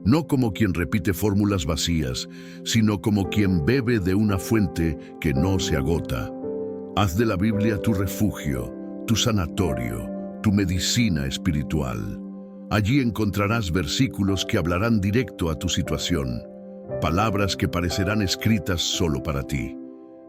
no como quien repite fórmulas vacías, sino como quien bebe de una fuente que no se agota. Haz de la Biblia tu refugio, tu sanatorio, tu medicina espiritual. Allí encontrarás versículos que hablarán directo a tu situación, palabras que parecerán escritas solo para ti.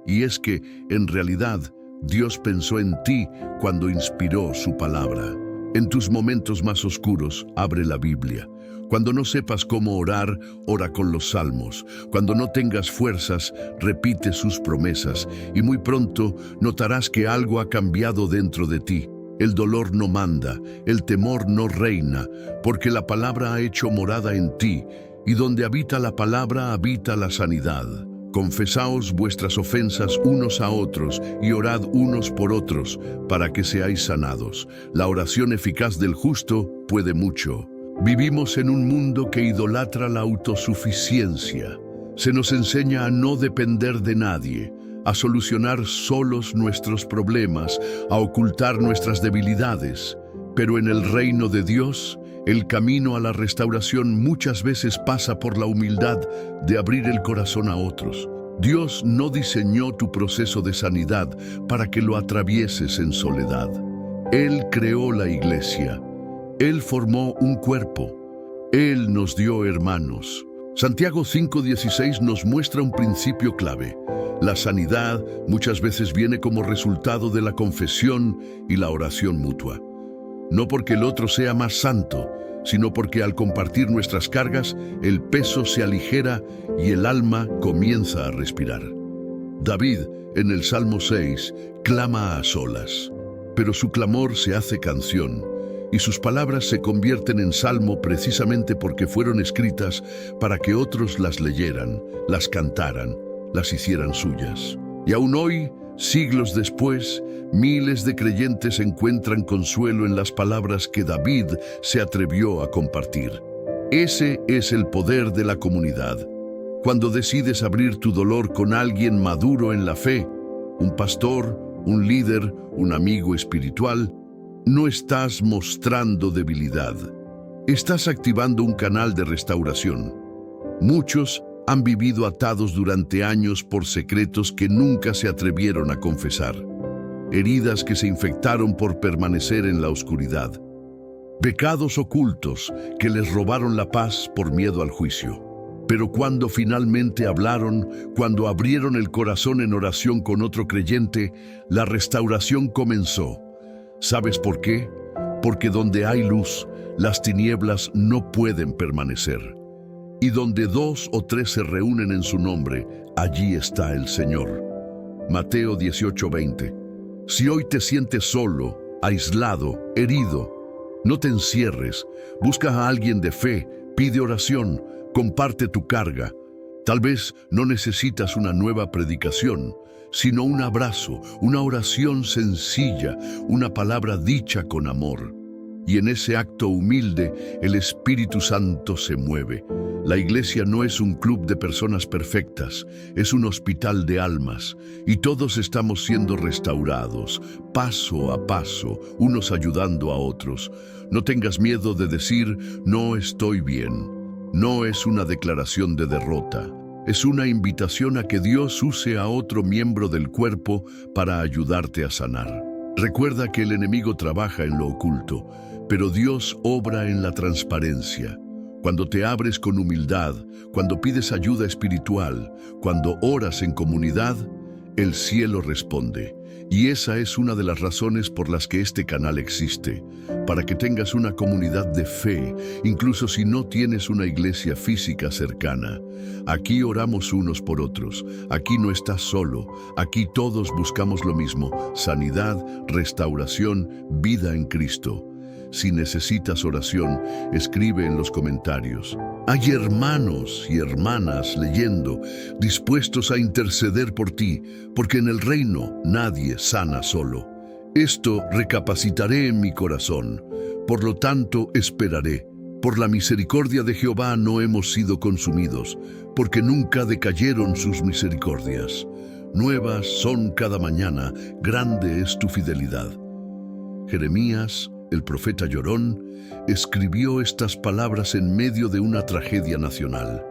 Y es que, en realidad, Dios pensó en ti cuando inspiró su palabra. En tus momentos más oscuros, abre la Biblia. Cuando no sepas cómo orar, ora con los salmos. Cuando no tengas fuerzas, repite sus promesas. Y muy pronto notarás que algo ha cambiado dentro de ti. El dolor no manda, el temor no reina, porque la palabra ha hecho morada en ti. Y donde habita la palabra, habita la sanidad. Confesaos vuestras ofensas unos a otros y orad unos por otros, para que seáis sanados. La oración eficaz del justo puede mucho. Vivimos en un mundo que idolatra la autosuficiencia. Se nos enseña a no depender de nadie, a solucionar solos nuestros problemas, a ocultar nuestras debilidades. Pero en el reino de Dios, el camino a la restauración muchas veces pasa por la humildad de abrir el corazón a otros. Dios no diseñó tu proceso de sanidad para que lo atravieses en soledad. Él creó la iglesia. Él formó un cuerpo. Él nos dio hermanos. Santiago 5:16 nos muestra un principio clave. La sanidad muchas veces viene como resultado de la confesión y la oración mutua. No porque el otro sea más santo, sino porque al compartir nuestras cargas, el peso se aligera y el alma comienza a respirar. David, en el Salmo 6, clama a solas, pero su clamor se hace canción, y sus palabras se convierten en salmo precisamente porque fueron escritas para que otros las leyeran, las cantaran, las hicieran suyas. Y aún hoy, siglos después, miles de creyentes encuentran consuelo en las palabras que David se atrevió a compartir. Ese es el poder de la comunidad. Cuando decides abrir tu dolor con alguien maduro en la fe, un pastor, un líder, un amigo espiritual, no estás mostrando debilidad. Estás activando un canal de restauración. Muchos han vivido atados durante años por secretos que nunca se atrevieron a confesar. Heridas que se infectaron por permanecer en la oscuridad. Pecados ocultos que les robaron la paz por miedo al juicio. Pero cuando finalmente hablaron, cuando abrieron el corazón en oración con otro creyente, la restauración comenzó. ¿Sabes por qué? Porque donde hay luz, las tinieblas no pueden permanecer. Y donde 2 o 3 se reúnen en su nombre, allí está el Señor. Mateo 18:20. Si hoy te sientes solo, aislado, herido, no te encierres. Busca a alguien de fe, pide oración, comparte tu carga. Tal vez no necesitas una nueva predicación, sino un abrazo, una oración sencilla, una palabra dicha con amor. Y en ese acto humilde, el Espíritu Santo se mueve. La iglesia no es un club de personas perfectas, es un hospital de almas, y todos estamos siendo restaurados, paso a paso, unos ayudando a otros. No tengas miedo de decir, no estoy bien. No es una declaración de derrota. Es una invitación a que Dios use a otro miembro del cuerpo para ayudarte a sanar. Recuerda que el enemigo trabaja en lo oculto, pero Dios obra en la transparencia. Cuando te abres con humildad, cuando pides ayuda espiritual, cuando oras en comunidad, el cielo responde. Y esa es una de las razones por las que este canal existe, para que tengas una comunidad de fe, incluso si no tienes una iglesia física cercana. Aquí oramos unos por otros, aquí no estás solo, aquí todos buscamos lo mismo: sanidad, restauración, vida en Cristo. Si necesitas oración, escribe en los comentarios. Hay hermanos y hermanas leyendo, dispuestos a interceder por ti, porque en el reino nadie sana solo. Esto recapacitaré en mi corazón, por lo tanto esperaré. Por la misericordia de Jehová no hemos sido consumidos, porque nunca decayeron sus misericordias. Nuevas son cada mañana, grande es tu fidelidad. Jeremías el profeta llorón, escribió estas palabras en medio de una tragedia nacional.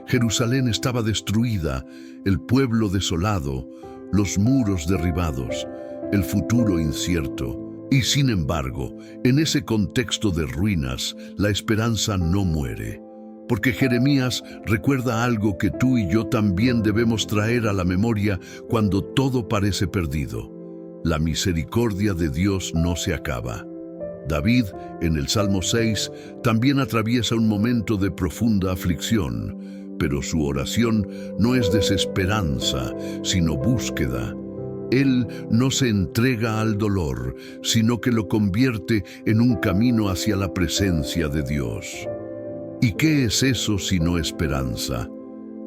Jerusalén estaba destruida, el pueblo desolado, los muros derribados, el futuro incierto. Y sin embargo, en ese contexto de ruinas, la esperanza no muere. Porque Jeremías recuerda algo que tú y yo también debemos traer a la memoria cuando todo parece perdido. La misericordia de Dios no se acaba. David, en el Salmo 6, también atraviesa un momento de profunda aflicción, pero su oración no es desesperanza, sino búsqueda. Él no se entrega al dolor, sino que lo convierte en un camino hacia la presencia de Dios. ¿Y qué es eso sino esperanza?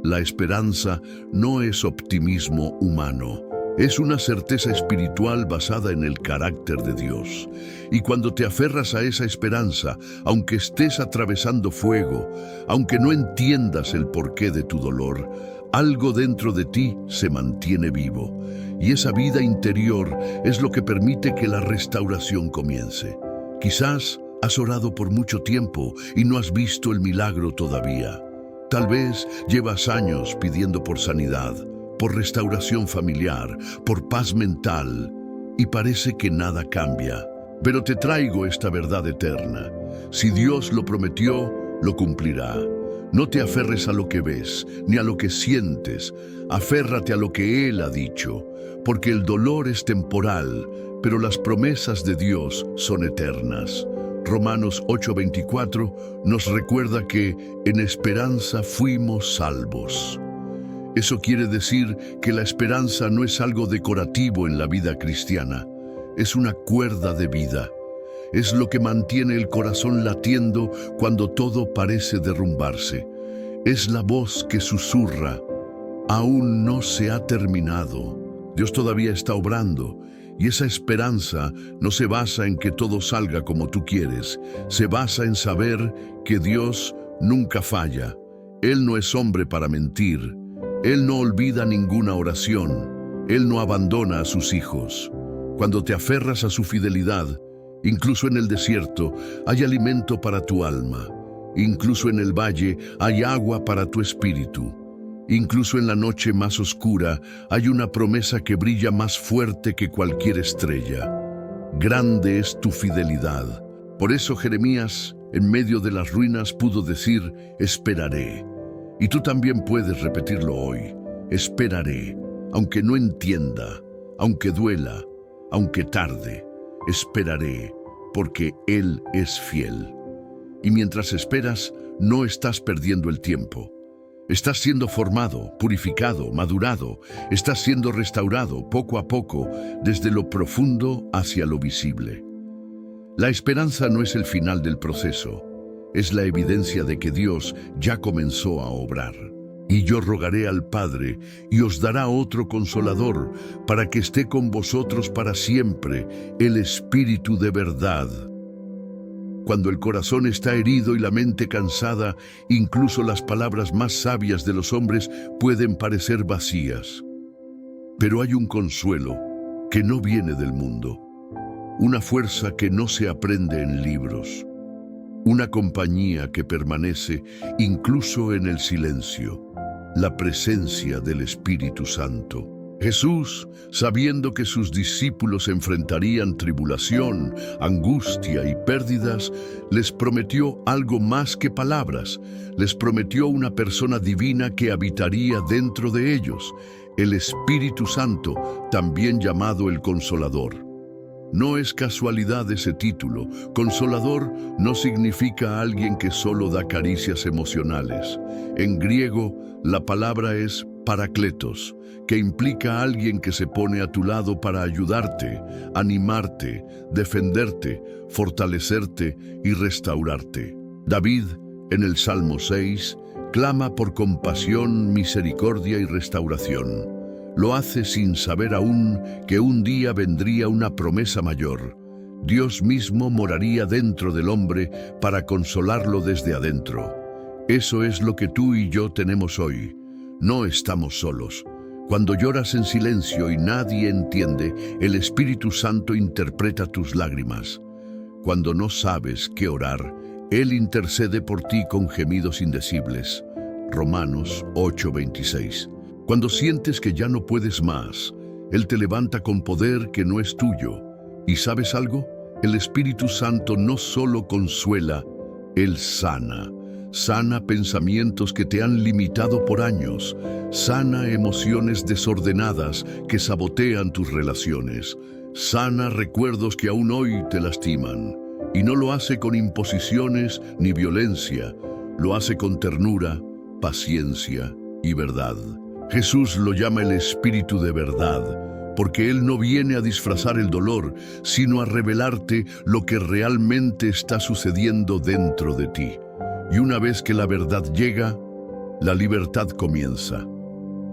La esperanza no es optimismo humano. Es una certeza espiritual basada en el carácter de Dios. Y cuando te aferras a esa esperanza, aunque estés atravesando fuego, aunque no entiendas el porqué de tu dolor, algo dentro de ti se mantiene vivo. Y esa vida interior es lo que permite que la restauración comience. Quizás has orado por mucho tiempo y no has visto el milagro todavía. Tal vez llevas años pidiendo por sanidad, por restauración familiar, por paz mental, y parece que nada cambia. Pero te traigo esta verdad eterna. Si Dios lo prometió, lo cumplirá. No te aferres a lo que ves, ni a lo que sientes. Aférrate a lo que Él ha dicho, porque el dolor es temporal, pero las promesas de Dios son eternas. Romanos 8:24 nos recuerda que en esperanza fuimos salvos. Eso quiere decir que la esperanza no es algo decorativo en la vida cristiana, es una cuerda de vida. Es lo que mantiene el corazón latiendo cuando todo parece derrumbarse. Es la voz que susurra: aún no se ha terminado. Dios todavía está obrando. Y esa esperanza no se basa en que todo salga como tú quieres. Se basa en saber que Dios nunca falla. Él no es hombre para mentir. Él no olvida ninguna oración. Él no abandona a sus hijos. Cuando te aferras a su fidelidad, incluso en el desierto, hay alimento para tu alma. Incluso en el valle hay agua para tu espíritu. Incluso en la noche más oscura hay una promesa que brilla más fuerte que cualquier estrella. Grande es tu fidelidad. Por eso Jeremías, en medio de las ruinas, pudo decir: esperaré. Y tú también puedes repetirlo hoy: esperaré, aunque no entienda, aunque duela, aunque tarde. Esperaré, porque Él es fiel. Y mientras esperas, no estás perdiendo el tiempo. Estás siendo formado, purificado, madurado. Estás siendo restaurado poco a poco, desde lo profundo hacia lo visible. La esperanza no es el final del proceso, es la evidencia de que Dios ya comenzó a obrar. Y yo rogaré al Padre, y os dará otro Consolador, para que esté con vosotros para siempre, el Espíritu de verdad. Cuando el corazón está herido y la mente cansada, incluso las palabras más sabias de los hombres pueden parecer vacías. Pero hay un consuelo que no viene del mundo, una fuerza que no se aprende en libros, una compañía que permanece incluso en el silencio, la presencia del Espíritu Santo. Jesús, sabiendo que sus discípulos enfrentarían tribulación, angustia y pérdidas, les prometió algo más que palabras. Les prometió una persona divina que habitaría dentro de ellos, el Espíritu Santo, también llamado el Consolador. No es casualidad ese título. Consolador no significa alguien que solo da caricias emocionales. En griego, la palabra es parakletos, que implica a alguien que se pone a tu lado para ayudarte, animarte, defenderte, fortalecerte y restaurarte. David, en el Salmo 6, clama por compasión, misericordia y restauración. Lo hace sin saber aún que un día vendría una promesa mayor. Dios mismo moraría dentro del hombre para consolarlo desde adentro. Eso es lo que tú y yo tenemos hoy. No estamos solos. Cuando lloras en silencio y nadie entiende, el Espíritu Santo interpreta tus lágrimas. Cuando no sabes qué orar, Él intercede por ti con gemidos indecibles. Romanos 8:26. Cuando sientes que ya no puedes más, Él te levanta con poder que no es tuyo. ¿Y sabes algo? El Espíritu Santo no solo consuela, Él sana. Sana pensamientos que te han limitado por años. Sana emociones desordenadas que sabotean tus relaciones. Sana recuerdos que aún hoy te lastiman. Y no lo hace con imposiciones ni violencia. Lo hace con ternura, paciencia y verdad. Jesús lo llama el Espíritu de verdad, porque Él no viene a disfrazar el dolor, sino a revelarte lo que realmente está sucediendo dentro de ti. Y una vez que la verdad llega, la libertad comienza.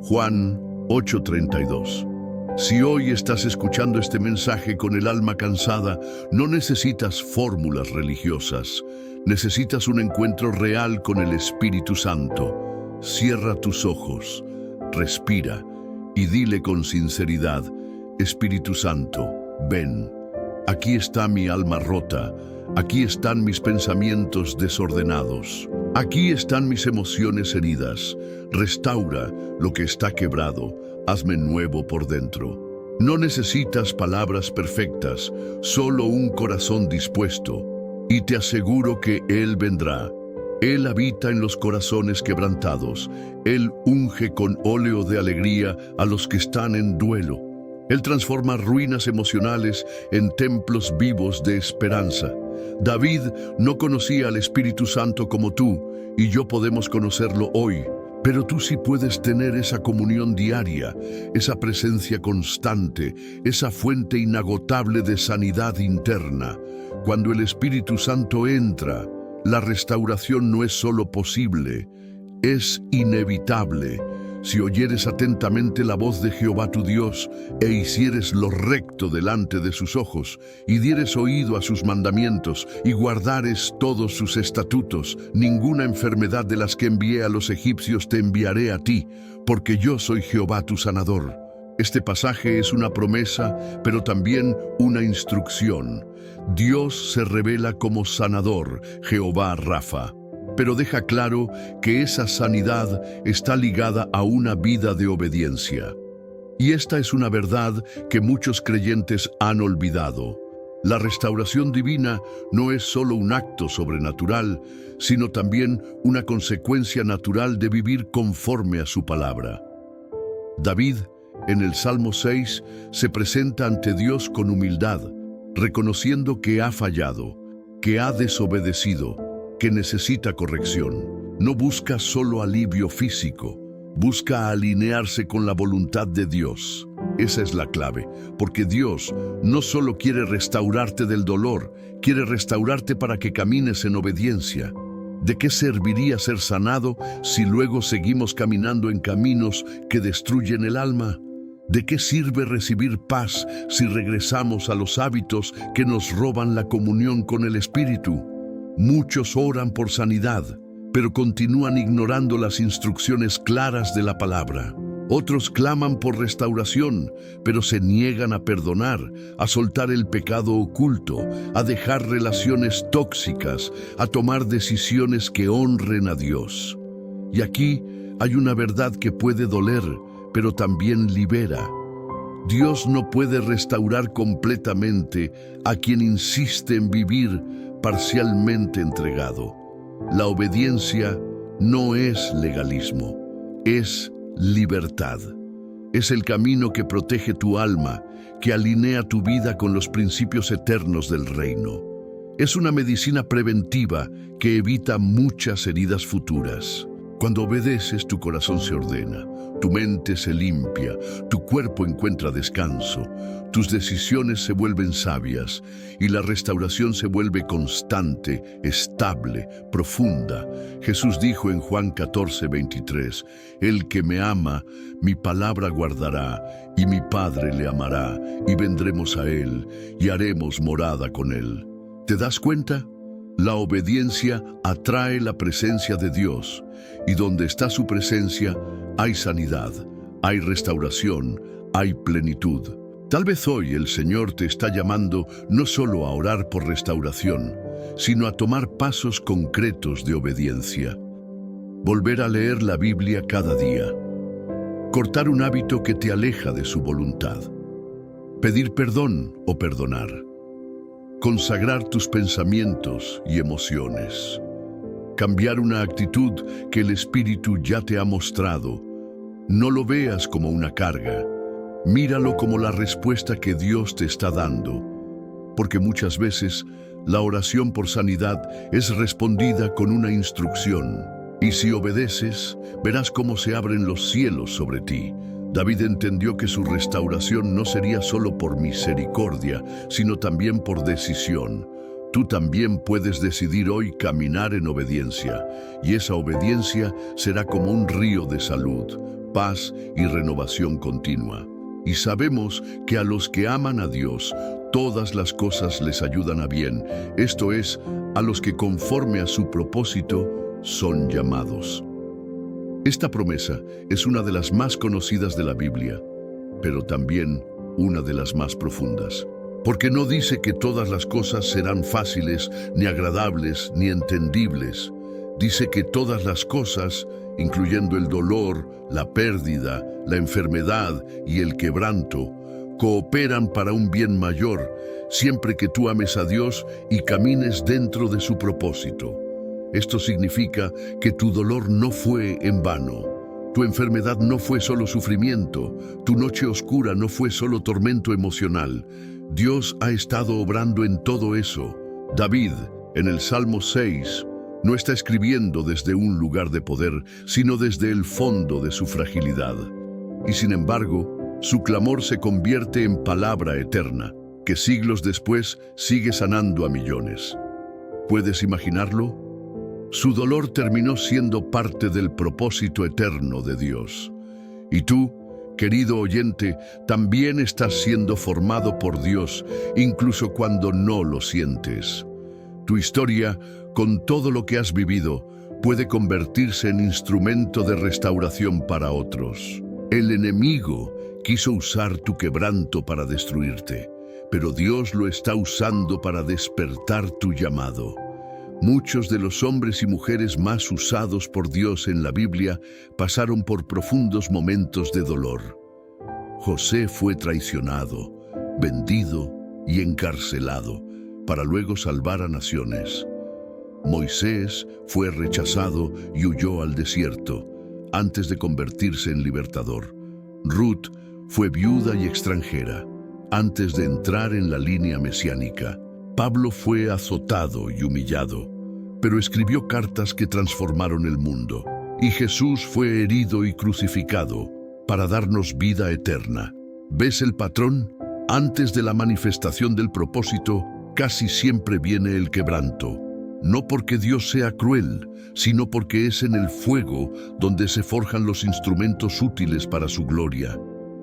Juan 8:32. Si hoy estás escuchando este mensaje con el alma cansada, no necesitas fórmulas religiosas. Necesitas un encuentro real con el Espíritu Santo. Cierra tus ojos, respira y dile con sinceridad: Espíritu Santo, ven. Aquí está mi alma rota. Aquí están mis pensamientos desordenados. Aquí están mis emociones heridas. Restaura lo que está quebrado. Hazme nuevo por dentro. No necesitas palabras perfectas, solo un corazón dispuesto. Y te aseguro que Él vendrá. Él habita en los corazones quebrantados. Él unge con óleo de alegría a los que están en duelo. Él transforma ruinas emocionales en templos vivos de esperanza. David no conocía al Espíritu Santo como tú y yo podemos conocerlo hoy, pero tú sí puedes tener esa comunión diaria, esa presencia constante, esa fuente inagotable de sanidad interna. Cuando el Espíritu Santo entra, la restauración no es solo posible, es inevitable. Si oyeres atentamente la voz de Jehová tu Dios, e hicieres lo recto delante de sus ojos, y dieres oído a sus mandamientos, y guardares todos sus estatutos, ninguna enfermedad de las que envié a los egipcios te enviaré a ti, porque yo soy Jehová tu sanador. Este pasaje es una promesa, pero también una instrucción. Dios se revela como sanador, Jehová Rafa. Pero deja claro que esa sanidad está ligada a una vida de obediencia. Y esta es una verdad que muchos creyentes han olvidado. La restauración divina no es solo un acto sobrenatural, sino también una consecuencia natural de vivir conforme a su palabra. David, en el Salmo 6, se presenta ante Dios con humildad, reconociendo que ha fallado, que ha desobedecido, que necesita corrección. No busca solo alivio físico, busca alinearse con la voluntad de Dios. Esa es la clave, porque Dios no solo quiere restaurarte del dolor, quiere restaurarte para que camines en obediencia. ¿De qué serviría ser sanado si luego seguimos caminando en caminos que destruyen el alma? ¿De qué sirve recibir paz si regresamos a los hábitos que nos roban la comunión con el Espíritu? Muchos oran por sanidad, pero continúan ignorando las instrucciones claras de la palabra. Otros claman por restauración, pero se niegan a perdonar, a soltar el pecado oculto, a dejar relaciones tóxicas, a tomar decisiones que honren a Dios. Y aquí hay una verdad que puede doler, pero también libera. Dios no puede restaurar completamente a quien insiste en vivir parcialmente entregado. La obediencia no es legalismo, es libertad. Es el camino que protege tu alma, que alinea tu vida con los principios eternos del reino. Es una medicina preventiva que evita muchas heridas futuras. Cuando obedeces, tu corazón se ordena, tu mente se limpia, tu cuerpo encuentra descanso, tus decisiones se vuelven sabias y la restauración se vuelve constante, estable, profunda. Jesús dijo en Juan 14:23, «El que me ama, mi palabra guardará, y mi Padre le amará, y vendremos a él, y haremos morada con él». ¿Te das cuenta? La obediencia atrae la presencia de Dios, y donde está su presencia hay sanidad, hay restauración, hay plenitud. Tal vez hoy el Señor te está llamando no solo a orar por restauración, sino a tomar pasos concretos de obediencia. Volver a leer la Biblia cada día. Cortar un hábito que te aleja de su voluntad. Pedir perdón o perdonar. Consagrar tus pensamientos y emociones. Cambiar una actitud que el Espíritu ya te ha mostrado. No lo veas como una carga. Míralo como la respuesta que Dios te está dando, porque muchas veces la oración por sanidad es respondida con una instrucción, y si obedeces, verás cómo se abren los cielos sobre ti. David entendió que su restauración no sería solo por misericordia, sino también por decisión. Tú también puedes decidir hoy caminar en obediencia, y esa obediencia será como un río de salud, paz y renovación continua. Y sabemos que a los que aman a Dios, todas las cosas les ayudan a bien, esto es, a los que conforme a su propósito son llamados. Esta promesa es una de las más conocidas de la Biblia, pero también una de las más profundas. Porque no dice que todas las cosas serán fáciles, ni agradables, ni entendibles. Dice que todas las cosas, incluyendo el dolor, la pérdida, la enfermedad y el quebranto, cooperan para un bien mayor, siempre que tú ames a Dios y camines dentro de su propósito. Esto significa que tu dolor no fue en vano. Tu enfermedad no fue solo sufrimiento. Tu noche oscura no fue solo tormento emocional. Dios ha estado obrando en todo eso. David, en el Salmo 6, no está escribiendo desde un lugar de poder, sino desde el fondo de su fragilidad. Y sin embargo, su clamor se convierte en palabra eterna, que siglos después sigue sanando a millones. ¿Puedes imaginarlo? Su dolor terminó siendo parte del propósito eterno de Dios. Y tú, querido oyente, también estás siendo formado por Dios, incluso cuando no lo sientes. Tu historia, con todo lo que has vivido, puede convertirse en instrumento de restauración para otros. El enemigo quiso usar tu quebranto para destruirte, pero Dios lo está usando para despertar tu llamado. Muchos de los hombres y mujeres más usados por Dios en la Biblia pasaron por profundos momentos de dolor. José fue traicionado, vendido y encarcelado, para luego salvar a naciones. Moisés fue rechazado y huyó al desierto, antes de convertirse en libertador. Ruth fue viuda y extranjera, antes de entrar en la línea mesiánica. Pablo fue azotado y humillado, pero escribió cartas que transformaron el mundo. Y Jesús fue herido y crucificado para darnos vida eterna. ¿Ves el patrón? Antes de la manifestación del propósito, casi siempre viene el quebranto. No porque Dios sea cruel, sino porque es en el fuego donde se forjan los instrumentos útiles para su gloria.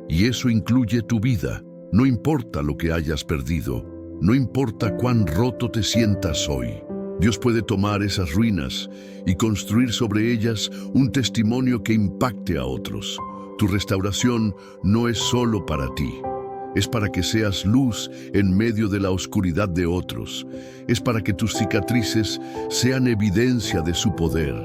Y eso incluye tu vida. No importa lo que hayas perdido. No importa cuán roto te sientas hoy, Dios puede tomar esas ruinas y construir sobre ellas un testimonio que impacte a otros. Tu restauración no es solo para ti, es para que seas luz en medio de la oscuridad de otros. Es para que tus cicatrices sean evidencia de su poder.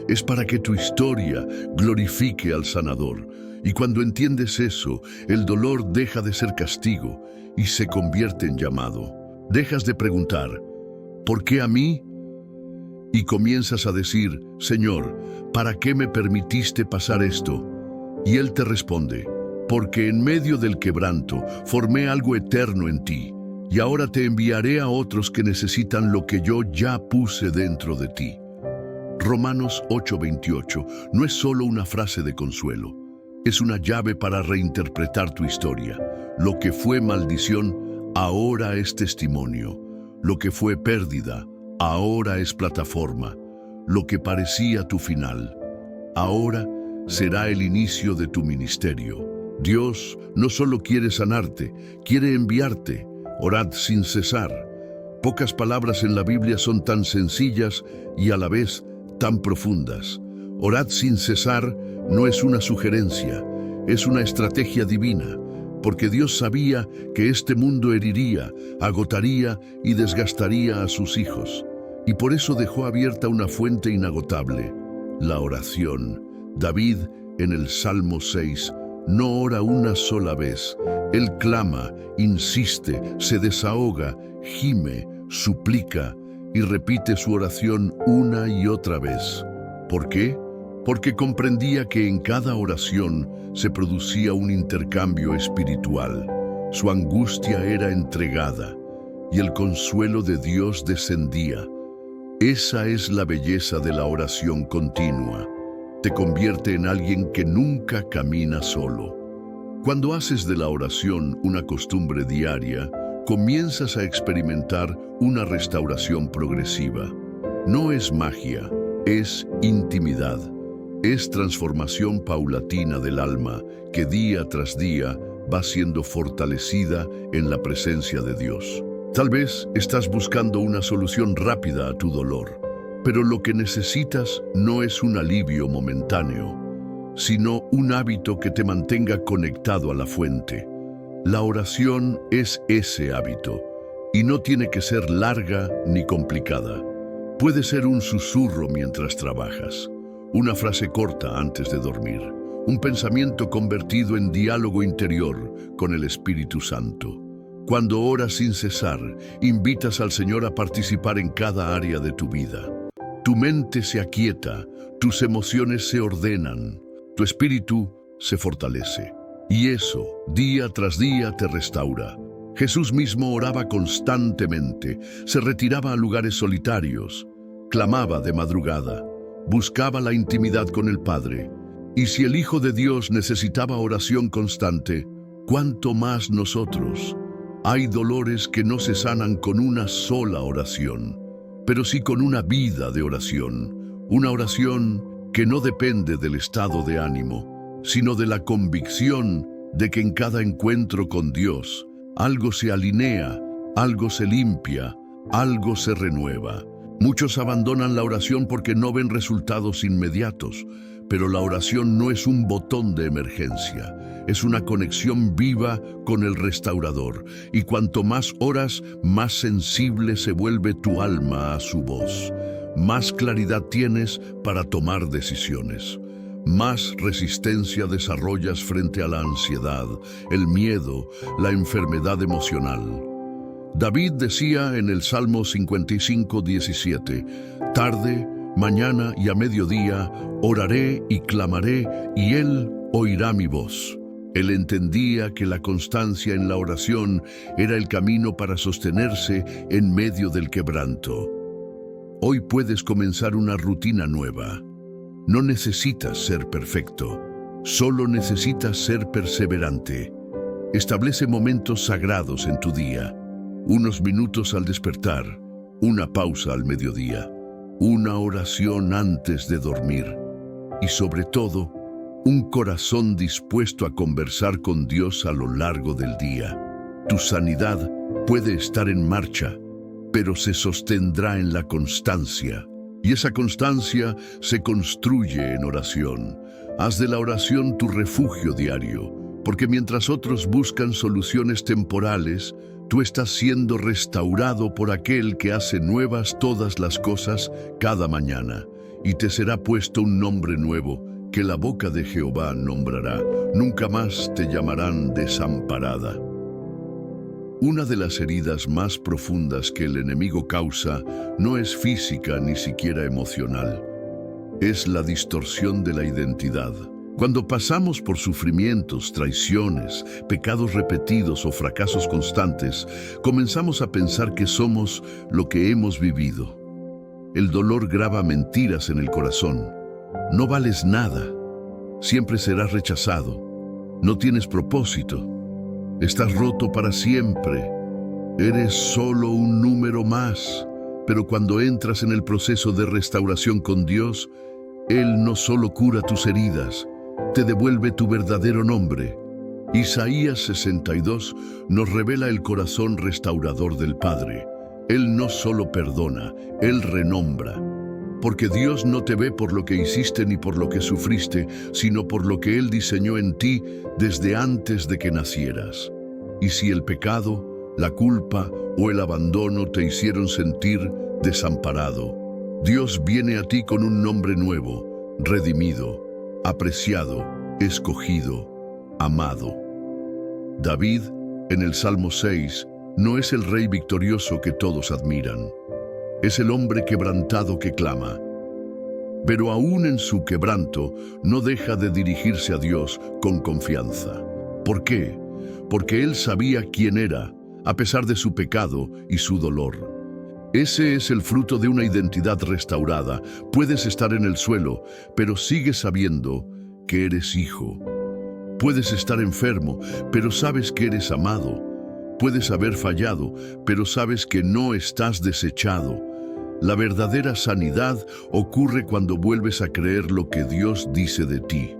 Es para que tu historia glorifique al sanador. Y cuando entiendes eso, el dolor deja de ser castigo y se convierte en llamado. Dejas de preguntar, ¿por qué a mí? Y comienzas a decir, Señor, ¿para qué me permitiste pasar esto? Y Él te responde, porque en medio del quebranto formé algo eterno en ti, y ahora te enviaré a otros que necesitan lo que yo ya puse dentro de ti. Romanos 8:28 no es solo una frase de consuelo, es una llave para reinterpretar tu historia. Lo que fue maldición, ahora es testimonio. Lo que fue pérdida, ahora es plataforma. Lo que parecía tu final, ahora será el inicio de tu ministerio. Dios no solo quiere sanarte, quiere enviarte. Orad sin cesar. Pocas palabras en la Biblia son tan sencillas y a la vez tan profundas. Orad sin cesar no es una sugerencia, es una estrategia divina. porque Dios sabía que este mundo heriría, agotaría y desgastaría a sus hijos. Y por eso dejó abierta una fuente inagotable, la oración. David, en el Salmo 6, no ora una sola vez. Él clama, insiste, se desahoga, gime, suplica y repite su oración una y otra vez. ¿Por qué? Porque comprendía que en cada oración se producía un intercambio espiritual. Su angustia era entregada y el consuelo de Dios descendía. Esa es la belleza de la oración continua. Te convierte en alguien que nunca camina solo. Cuando haces de la oración una costumbre diaria, comienzas a experimentar una restauración progresiva. No es magia, es intimidad. Es transformación paulatina del alma que día tras día va siendo fortalecida en la presencia de Dios. Tal vez estás buscando una solución rápida a tu dolor, pero lo que necesitas no es un alivio momentáneo, sino un hábito que te mantenga conectado a la fuente. La oración es ese hábito, y no tiene que ser larga ni complicada. Puede ser un susurro mientras trabajas, una frase corta antes de dormir, un pensamiento convertido en diálogo interior con el Espíritu Santo. Cuando oras sin cesar, invitas al Señor a participar en cada área de tu vida. Tu mente se aquieta, tus emociones se ordenan, tu espíritu se fortalece. Y eso, día tras día, te restaura. Jesús mismo oraba constantemente, se retiraba a lugares solitarios, clamaba de madrugada, buscaba la intimidad con el Padre. Y si el Hijo de Dios necesitaba oración constante, ¿cuánto más nosotros? Hay dolores que no se sanan con una sola oración, pero sí con una vida de oración. Una oración que no depende del estado de ánimo, sino de la convicción de que en cada encuentro con Dios, algo se alinea, algo se limpia, algo se renueva. Muchos abandonan la oración porque no ven resultados inmediatos, pero la oración no es un botón de emergencia, es una conexión viva con el restaurador. Y cuanto más oras, más sensible se vuelve tu alma a su voz. Más claridad tienes para tomar decisiones. Más resistencia desarrollas frente a la ansiedad, el miedo, la enfermedad emocional. David decía en el Salmo 55:17, tarde, mañana y a mediodía oraré y clamaré, y Él oirá mi voz. Él entendía que la constancia en la oración era el camino para sostenerse en medio del quebranto. Hoy puedes comenzar una rutina nueva. No necesitas ser perfecto, solo necesitas ser perseverante. Establece momentos sagrados en tu día. Unos minutos al despertar, una pausa al mediodía, una oración antes de dormir y sobre todo, un corazón dispuesto a conversar con Dios a lo largo del día. Tu sanidad puede estar en marcha, pero se sostendrá en la constancia. Y esa constancia se construye en oración. Haz de la oración tu refugio diario, porque mientras otros buscan soluciones temporales, tú estás siendo restaurado por aquel que hace nuevas todas las cosas cada mañana, y te será puesto un nombre nuevo que la boca de Jehová nombrará. Nunca más te llamarán desamparada. Una de las heridas más profundas que el enemigo causa no es física ni siquiera emocional. Es la distorsión de la identidad. Cuando pasamos por sufrimientos, traiciones, pecados repetidos o fracasos constantes, comenzamos a pensar que somos lo que hemos vivido. El dolor graba mentiras en el corazón. No vales nada. Siempre serás rechazado. No tienes propósito. Estás roto para siempre. Eres solo un número más. Pero cuando entras en el proceso de restauración con Dios, Él no solo cura tus heridas, te devuelve tu verdadero nombre. Isaías 62 nos revela el corazón restaurador del Padre. Él no solo perdona, Él renombra. Porque Dios no te ve por lo que hiciste ni por lo que sufriste, sino por lo que Él diseñó en ti desde antes de que nacieras. Y si el pecado, la culpa o el abandono te hicieron sentir desamparado, Dios viene a ti con un nombre nuevo, redimido, apreciado, escogido, amado. David, en el Salmo 6, no es el rey victorioso que todos admiran. Es el hombre quebrantado que clama. Pero aún en su quebranto no deja de dirigirse a Dios con confianza. ¿Por qué? Porque él sabía quién era, a pesar de su pecado y su dolor. Ese es el fruto de una identidad restaurada. Puedes estar en el suelo, pero sigues sabiendo que eres hijo. Puedes estar enfermo, pero sabes que eres amado. Puedes haber fallado, pero sabes que no estás desechado. La verdadera sanidad ocurre cuando vuelves a creer lo que Dios dice de ti.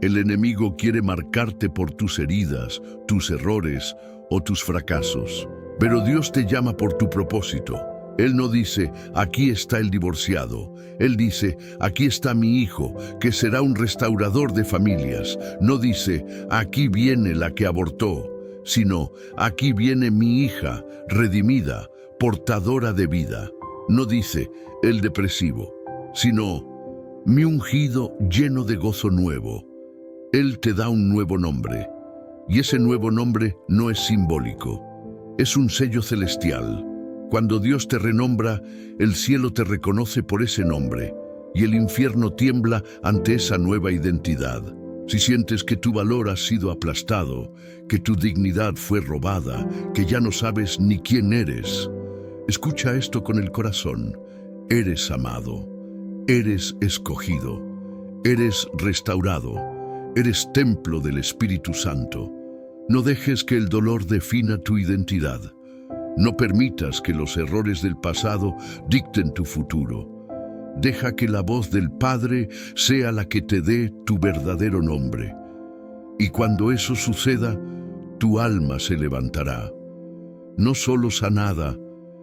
El enemigo quiere marcarte por tus heridas, tus errores o tus fracasos. Pero Dios te llama por tu propósito. Él no dice, aquí está el divorciado. Él dice, aquí está mi hijo, que será un restaurador de familias. No dice, aquí viene la que abortó, sino, aquí viene mi hija, redimida, portadora de vida. No dice, el depresivo, sino, mi ungido lleno de gozo nuevo. Él te da un nuevo nombre, y ese nuevo nombre no es simbólico, es un sello celestial. Cuando Dios te renombra, el cielo te reconoce por ese nombre, y el infierno tiembla ante esa nueva identidad. Si sientes que tu valor ha sido aplastado, que tu dignidad fue robada, que ya no sabes ni quién eres, escucha esto con el corazón. Eres amado, eres escogido, eres restaurado, eres templo del Espíritu Santo. No dejes que el dolor defina tu identidad. No permitas que los errores del pasado dicten tu futuro. Deja que la voz del Padre sea la que te dé tu verdadero nombre. Y cuando eso suceda, tu alma se levantará, no solo sanada,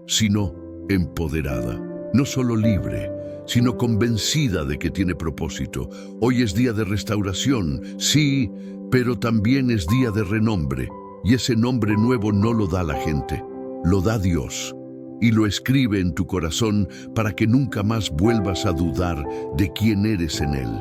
sino empoderada. No solo libre, sino convencida de que tiene propósito. Hoy es día de restauración, sí, pero también es día de renombre. Y ese nombre nuevo no lo da la gente, lo da Dios. Y lo escribe en tu corazón para que nunca más vuelvas a dudar de quién eres en Él.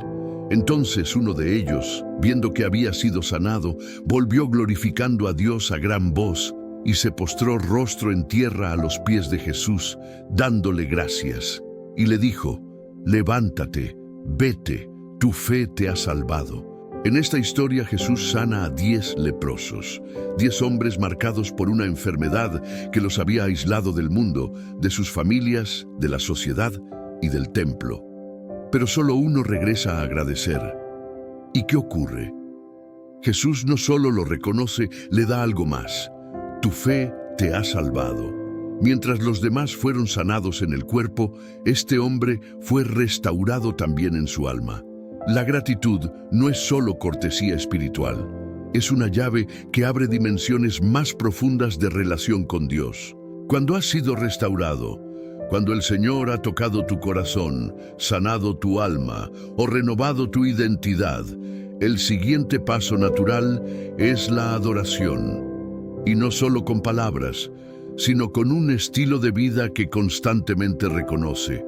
Entonces uno de ellos, viendo que había sido sanado, volvió glorificando a Dios a gran voz y se postró rostro en tierra a los pies de Jesús, dándole gracias. Y le dijo, levántate, vete, tu fe te ha salvado. En esta historia Jesús sana a 10 leprosos, 10 hombres marcados por una enfermedad que los había aislado del mundo, de sus familias, de la sociedad y del templo. Pero solo uno regresa a agradecer. ¿Y qué ocurre? Jesús no solo lo reconoce, le da algo más. Tu fe te ha salvado. Mientras los demás fueron sanados en el cuerpo, este hombre fue restaurado también en su alma. La gratitud no es solo cortesía espiritual, es una llave que abre dimensiones más profundas de relación con Dios. Cuando has sido restaurado, cuando el Señor ha tocado tu corazón, sanado tu alma o renovado tu identidad, el siguiente paso natural es la adoración. Y no solo con palabras, sino con un estilo de vida que constantemente reconoce.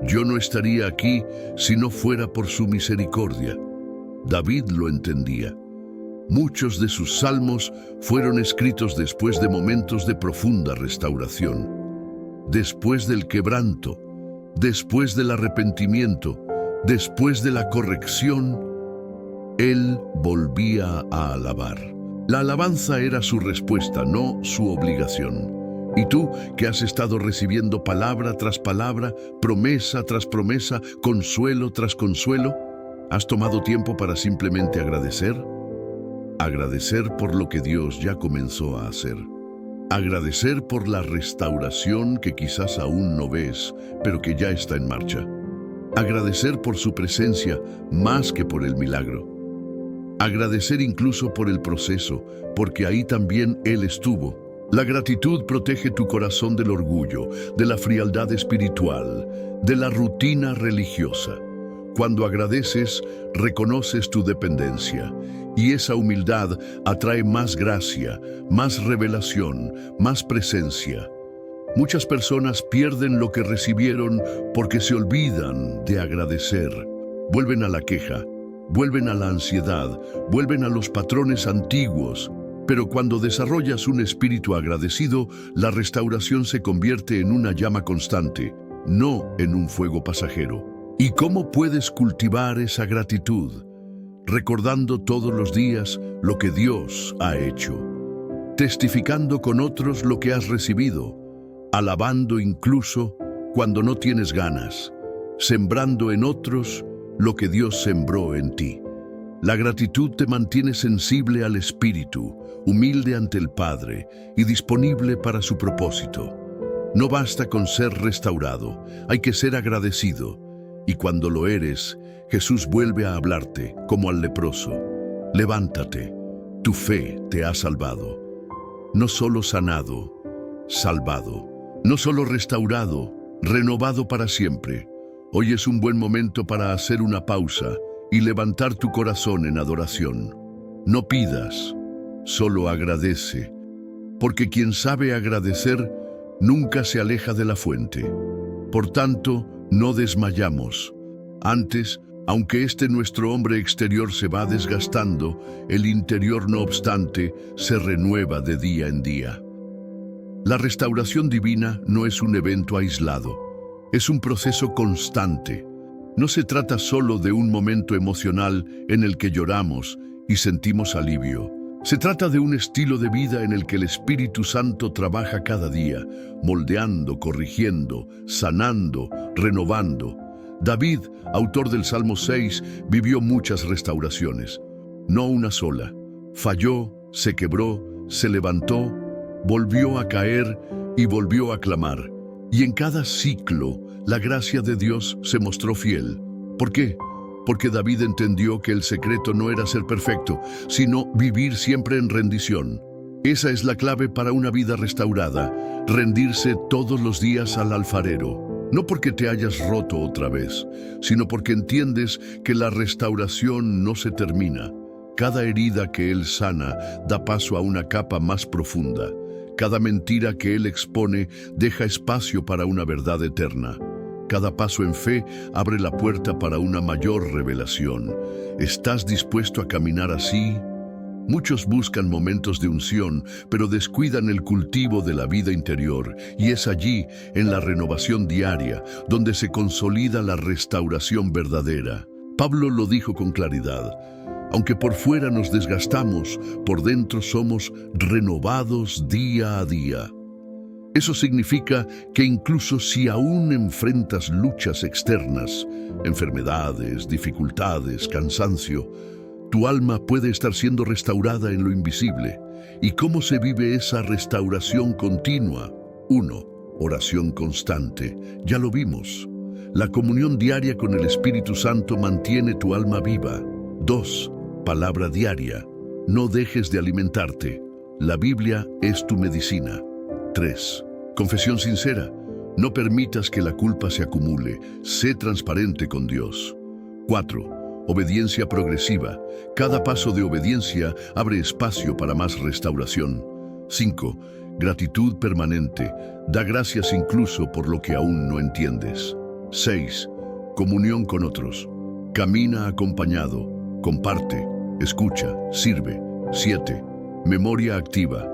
Yo no estaría aquí si no fuera por su misericordia. David lo entendía. Muchos de sus salmos fueron escritos después de momentos de profunda restauración. Después del quebranto, después del arrepentimiento, después de la corrección, él volvía a alabar. La alabanza era su respuesta, no su obligación. Y tú, que has estado recibiendo palabra tras palabra, promesa tras promesa, consuelo tras consuelo, ¿has tomado tiempo para simplemente agradecer? Agradecer por lo que Dios ya comenzó a hacer. Agradecer por la restauración que quizás aún no ves, pero que ya está en marcha. Agradecer por su presencia más que por el milagro. Agradecer incluso por el proceso, porque ahí también Él estuvo. La gratitud protege tu corazón del orgullo, de la frialdad espiritual, de la rutina religiosa. Cuando agradeces, reconoces tu dependencia, y esa humildad atrae más gracia, más revelación, más presencia. Muchas personas pierden lo que recibieron porque se olvidan de agradecer. Vuelven a la queja, vuelven a la ansiedad, vuelven a los patrones antiguos. Pero cuando desarrollas un espíritu agradecido, la restauración se convierte en una llama constante, no en un fuego pasajero. ¿Y cómo puedes cultivar esa gratitud? Recordando todos los días lo que Dios ha hecho, testificando con otros lo que has recibido, alabando incluso cuando no tienes ganas, sembrando en otros lo que Dios sembró en ti. La gratitud te mantiene sensible al Espíritu, humilde ante el Padre y disponible para su propósito. No basta con ser restaurado, hay que ser agradecido. Y cuando lo eres, Jesús vuelve a hablarte como al leproso. Levántate, tu fe te ha salvado. No solo sanado, salvado. No solo restaurado, renovado para siempre. Hoy es un buen momento para hacer una pausa y levantar tu corazón en adoración. No pidas, solo agradece, porque quien sabe agradecer nunca se aleja de la fuente. Por tanto, no desmayamos. Antes, aunque nuestro hombre exterior se va desgastando, el interior, no obstante, se renueva de día en día. La restauración divina no es un evento aislado, es un proceso constante. No se trata solo de un momento emocional en el que lloramos y sentimos alivio. Se trata de un estilo de vida en el que el Espíritu Santo trabaja cada día, moldeando, corrigiendo, sanando, renovando. David, autor del Salmo 6, vivió muchas restauraciones, no una sola. Falló, se quebró, se levantó, volvió a caer y volvió a clamar. Y en cada ciclo, la gracia de Dios se mostró fiel. ¿Por qué? Porque David entendió que el secreto no era ser perfecto, sino vivir siempre en rendición. Esa es la clave para una vida restaurada, rendirse todos los días al alfarero. No porque te hayas roto otra vez, sino porque entiendes que la restauración no se termina. Cada herida que Él sana da paso a una capa más profunda. Cada mentira que Él expone deja espacio para una verdad eterna. Cada paso en fe abre la puerta para una mayor revelación. ¿Estás dispuesto a caminar así? Muchos buscan momentos de unción, pero descuidan el cultivo de la vida interior, y es allí, en la renovación diaria, donde se consolida la restauración verdadera. Pablo lo dijo con claridad: aunque por fuera nos desgastamos, por dentro somos renovados día a día. Eso significa que incluso si aún enfrentas luchas externas, enfermedades, dificultades, cansancio, tu alma puede estar siendo restaurada en lo invisible. ¿Y cómo se vive esa restauración continua? 1. Oración constante. Ya lo vimos. La comunión diaria con el Espíritu Santo mantiene tu alma viva. 2. Palabra diaria. No dejes de alimentarte. La Biblia es tu medicina. 3. Confesión sincera. No permitas que la culpa se acumule. Sé transparente con Dios. 4. Obediencia progresiva. Cada paso de obediencia abre espacio para más restauración. 5. Gratitud permanente. Da gracias incluso por lo que aún no entiendes. 6. Comunión con otros. Camina acompañado. Comparte. Escucha. Sirve. 7. Memoria activa.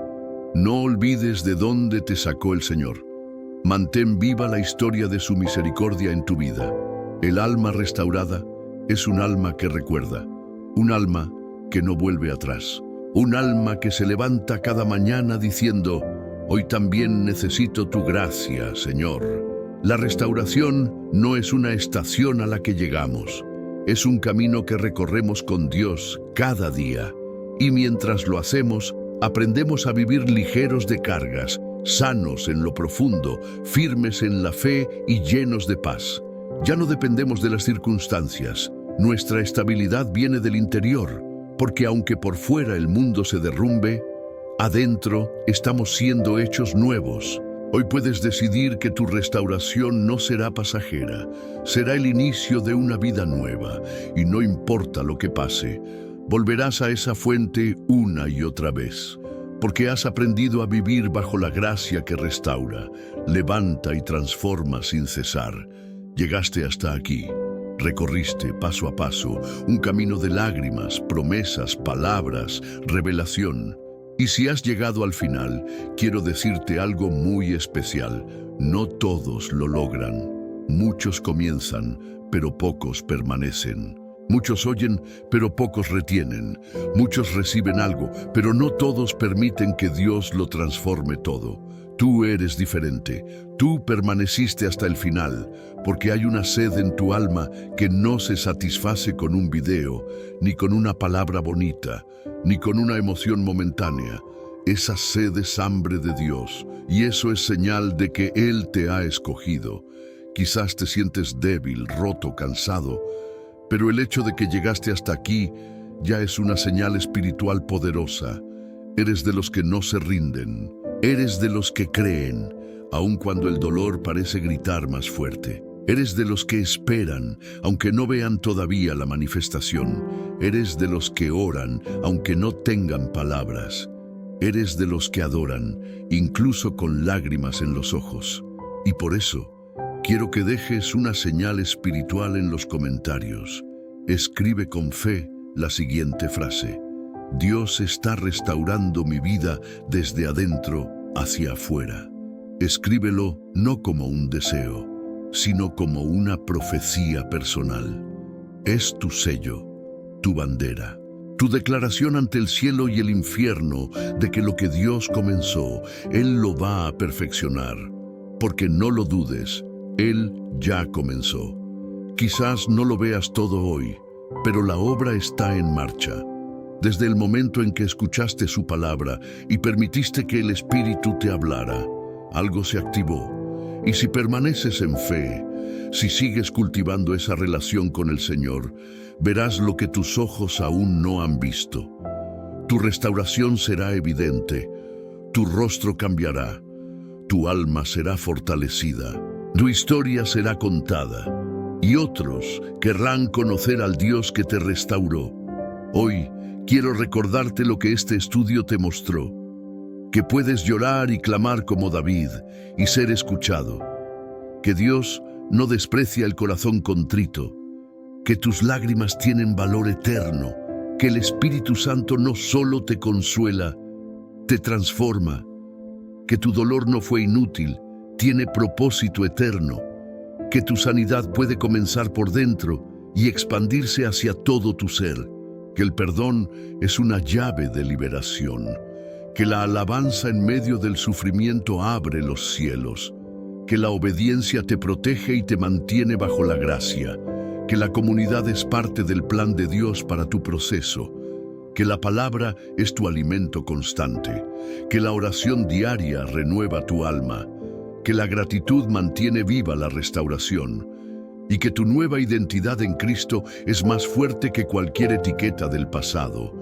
No olvides de dónde te sacó el Señor. Mantén viva la historia de su misericordia en tu vida. El alma restaurada es un alma que recuerda, un alma que no vuelve atrás, un alma que se levanta cada mañana diciendo: hoy también necesito tu gracia, Señor. La restauración no es una estación a la que llegamos, es un camino que recorremos con Dios cada día. Y mientras lo hacemos, aprendemos a vivir ligeros de cargas, sanos en lo profundo, firmes en la fe y llenos de paz. Ya no dependemos de las circunstancias. Nuestra estabilidad viene del interior, porque aunque por fuera el mundo se derrumbe, adentro estamos siendo hechos nuevos. Hoy puedes decidir que tu restauración no será pasajera, será el inicio de una vida nueva, y no importa lo que pase, volverás a esa fuente una y otra vez, porque has aprendido a vivir bajo la gracia que restaura, levanta y transforma sin cesar. Llegaste hasta aquí. Recorriste paso a paso un camino de lágrimas, promesas, palabras, revelación. Y si has llegado al final, quiero decirte algo muy especial. No todos lo logran. Muchos comienzan, pero pocos permanecen. Muchos oyen, pero pocos retienen. Muchos reciben algo, pero no todos permiten que Dios lo transforme todo. Tú eres diferente. Tú permaneciste hasta el final, porque hay una sed en tu alma que no se satisface con un video, ni con una palabra bonita, ni con una emoción momentánea. Esa sed es hambre de Dios, y eso es señal de que Él te ha escogido. Quizás te sientes débil, roto, cansado, pero el hecho de que llegaste hasta aquí ya es una señal espiritual poderosa. Eres de los que no se rinden. Eres de los que creen, aun cuando el dolor parece gritar más fuerte. Eres de los que esperan, aunque no vean todavía la manifestación. Eres de los que oran, aunque no tengan palabras. Eres de los que adoran, incluso con lágrimas en los ojos. Y por eso, quiero que dejes una señal espiritual en los comentarios. Escribe con fe la siguiente frase: Dios está restaurando mi vida desde adentro hacia afuera. Escríbelo no como un deseo, sino como una profecía personal. Es tu sello, tu bandera, tu declaración ante el cielo y el infierno de que lo que Dios comenzó, Él lo va a perfeccionar. Porque no lo dudes, Él ya comenzó. Quizás no lo veas todo hoy, pero la obra está en marcha. Desde el momento en que escuchaste su palabra y permitiste que el Espíritu te hablara, algo se activó. Y si permaneces en fe, si sigues cultivando esa relación con el Señor, verás lo que tus ojos aún no han visto. Tu restauración será evidente, tu rostro cambiará, tu alma será fortalecida, tu historia será contada, y otros querrán conocer al Dios que te restauró. Hoy, quiero recordarte lo que este estudio te mostró, que puedes llorar y clamar como David y ser escuchado, que Dios no desprecia el corazón contrito, que tus lágrimas tienen valor eterno, que el Espíritu Santo no solo te consuela, te transforma, que tu dolor no fue inútil, tiene propósito eterno, que tu sanidad puede comenzar por dentro y expandirse hacia todo tu ser, que el perdón es una llave de liberación, que la alabanza en medio del sufrimiento abre los cielos, que la obediencia te protege y te mantiene bajo la gracia, que la comunidad es parte del plan de Dios para tu proceso, que la palabra es tu alimento constante, que la oración diaria renueva tu alma, que la gratitud mantiene viva la restauración, y que tu nueva identidad en Cristo es más fuerte que cualquier etiqueta del pasado.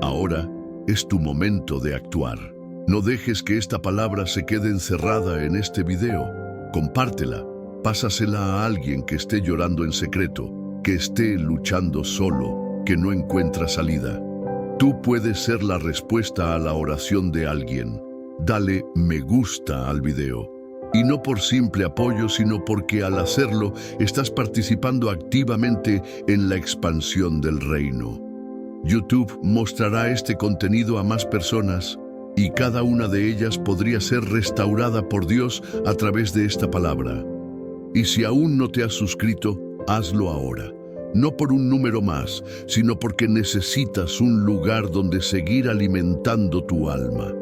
Ahora es tu momento de actuar. No dejes que esta palabra se quede encerrada en este video. Compártela, pásasela a alguien que esté llorando en secreto, que esté luchando solo, que no encuentra salida. Tú puedes ser la respuesta a la oración de alguien. Dale me gusta al video. Y no por simple apoyo, sino porque al hacerlo estás participando activamente en la expansión del reino. YouTube mostrará este contenido a más personas y cada una de ellas podría ser restaurada por Dios a través de esta palabra. Y si aún no te has suscrito, hazlo ahora. No por un número más, sino porque necesitas un lugar donde seguir alimentando tu alma.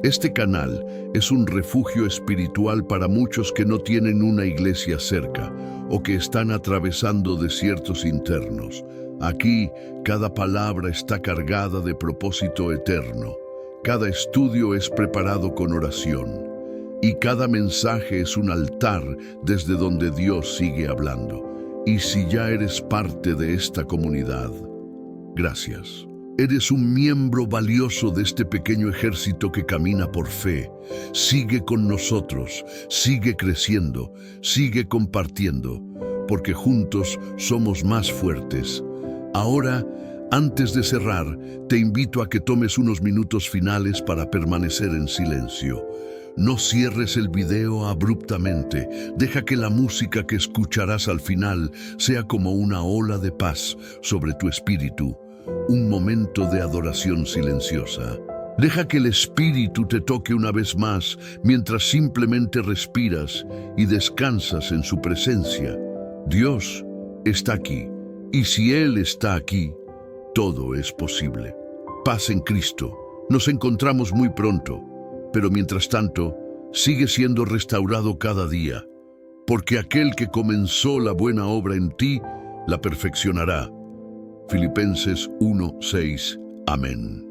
Este canal es un refugio espiritual para muchos que no tienen una iglesia cerca o que están atravesando desiertos internos. Aquí, cada palabra está cargada de propósito eterno. Cada estudio es preparado con oración. Y cada mensaje es un altar desde donde Dios sigue hablando. Y si ya eres parte de esta comunidad, gracias. Eres un miembro valioso de este pequeño ejército que camina por fe. Sigue con nosotros, sigue creciendo, sigue compartiendo, porque juntos somos más fuertes. Ahora, antes de cerrar, te invito a que tomes unos minutos finales para permanecer en silencio. No cierres el video abruptamente. Deja que la música que escucharás al final sea como una ola de paz sobre tu espíritu. Un momento de adoración silenciosa. Deja que el Espíritu te toque una vez más mientras simplemente respiras y descansas en su presencia. Dios está aquí, y si Él está aquí, todo es posible. Paz en Cristo. Nos encontramos muy pronto, pero mientras tanto, sigue siendo restaurado cada día, porque aquel que comenzó la buena obra en ti, la perfeccionará. Filipenses 1:6. Amén.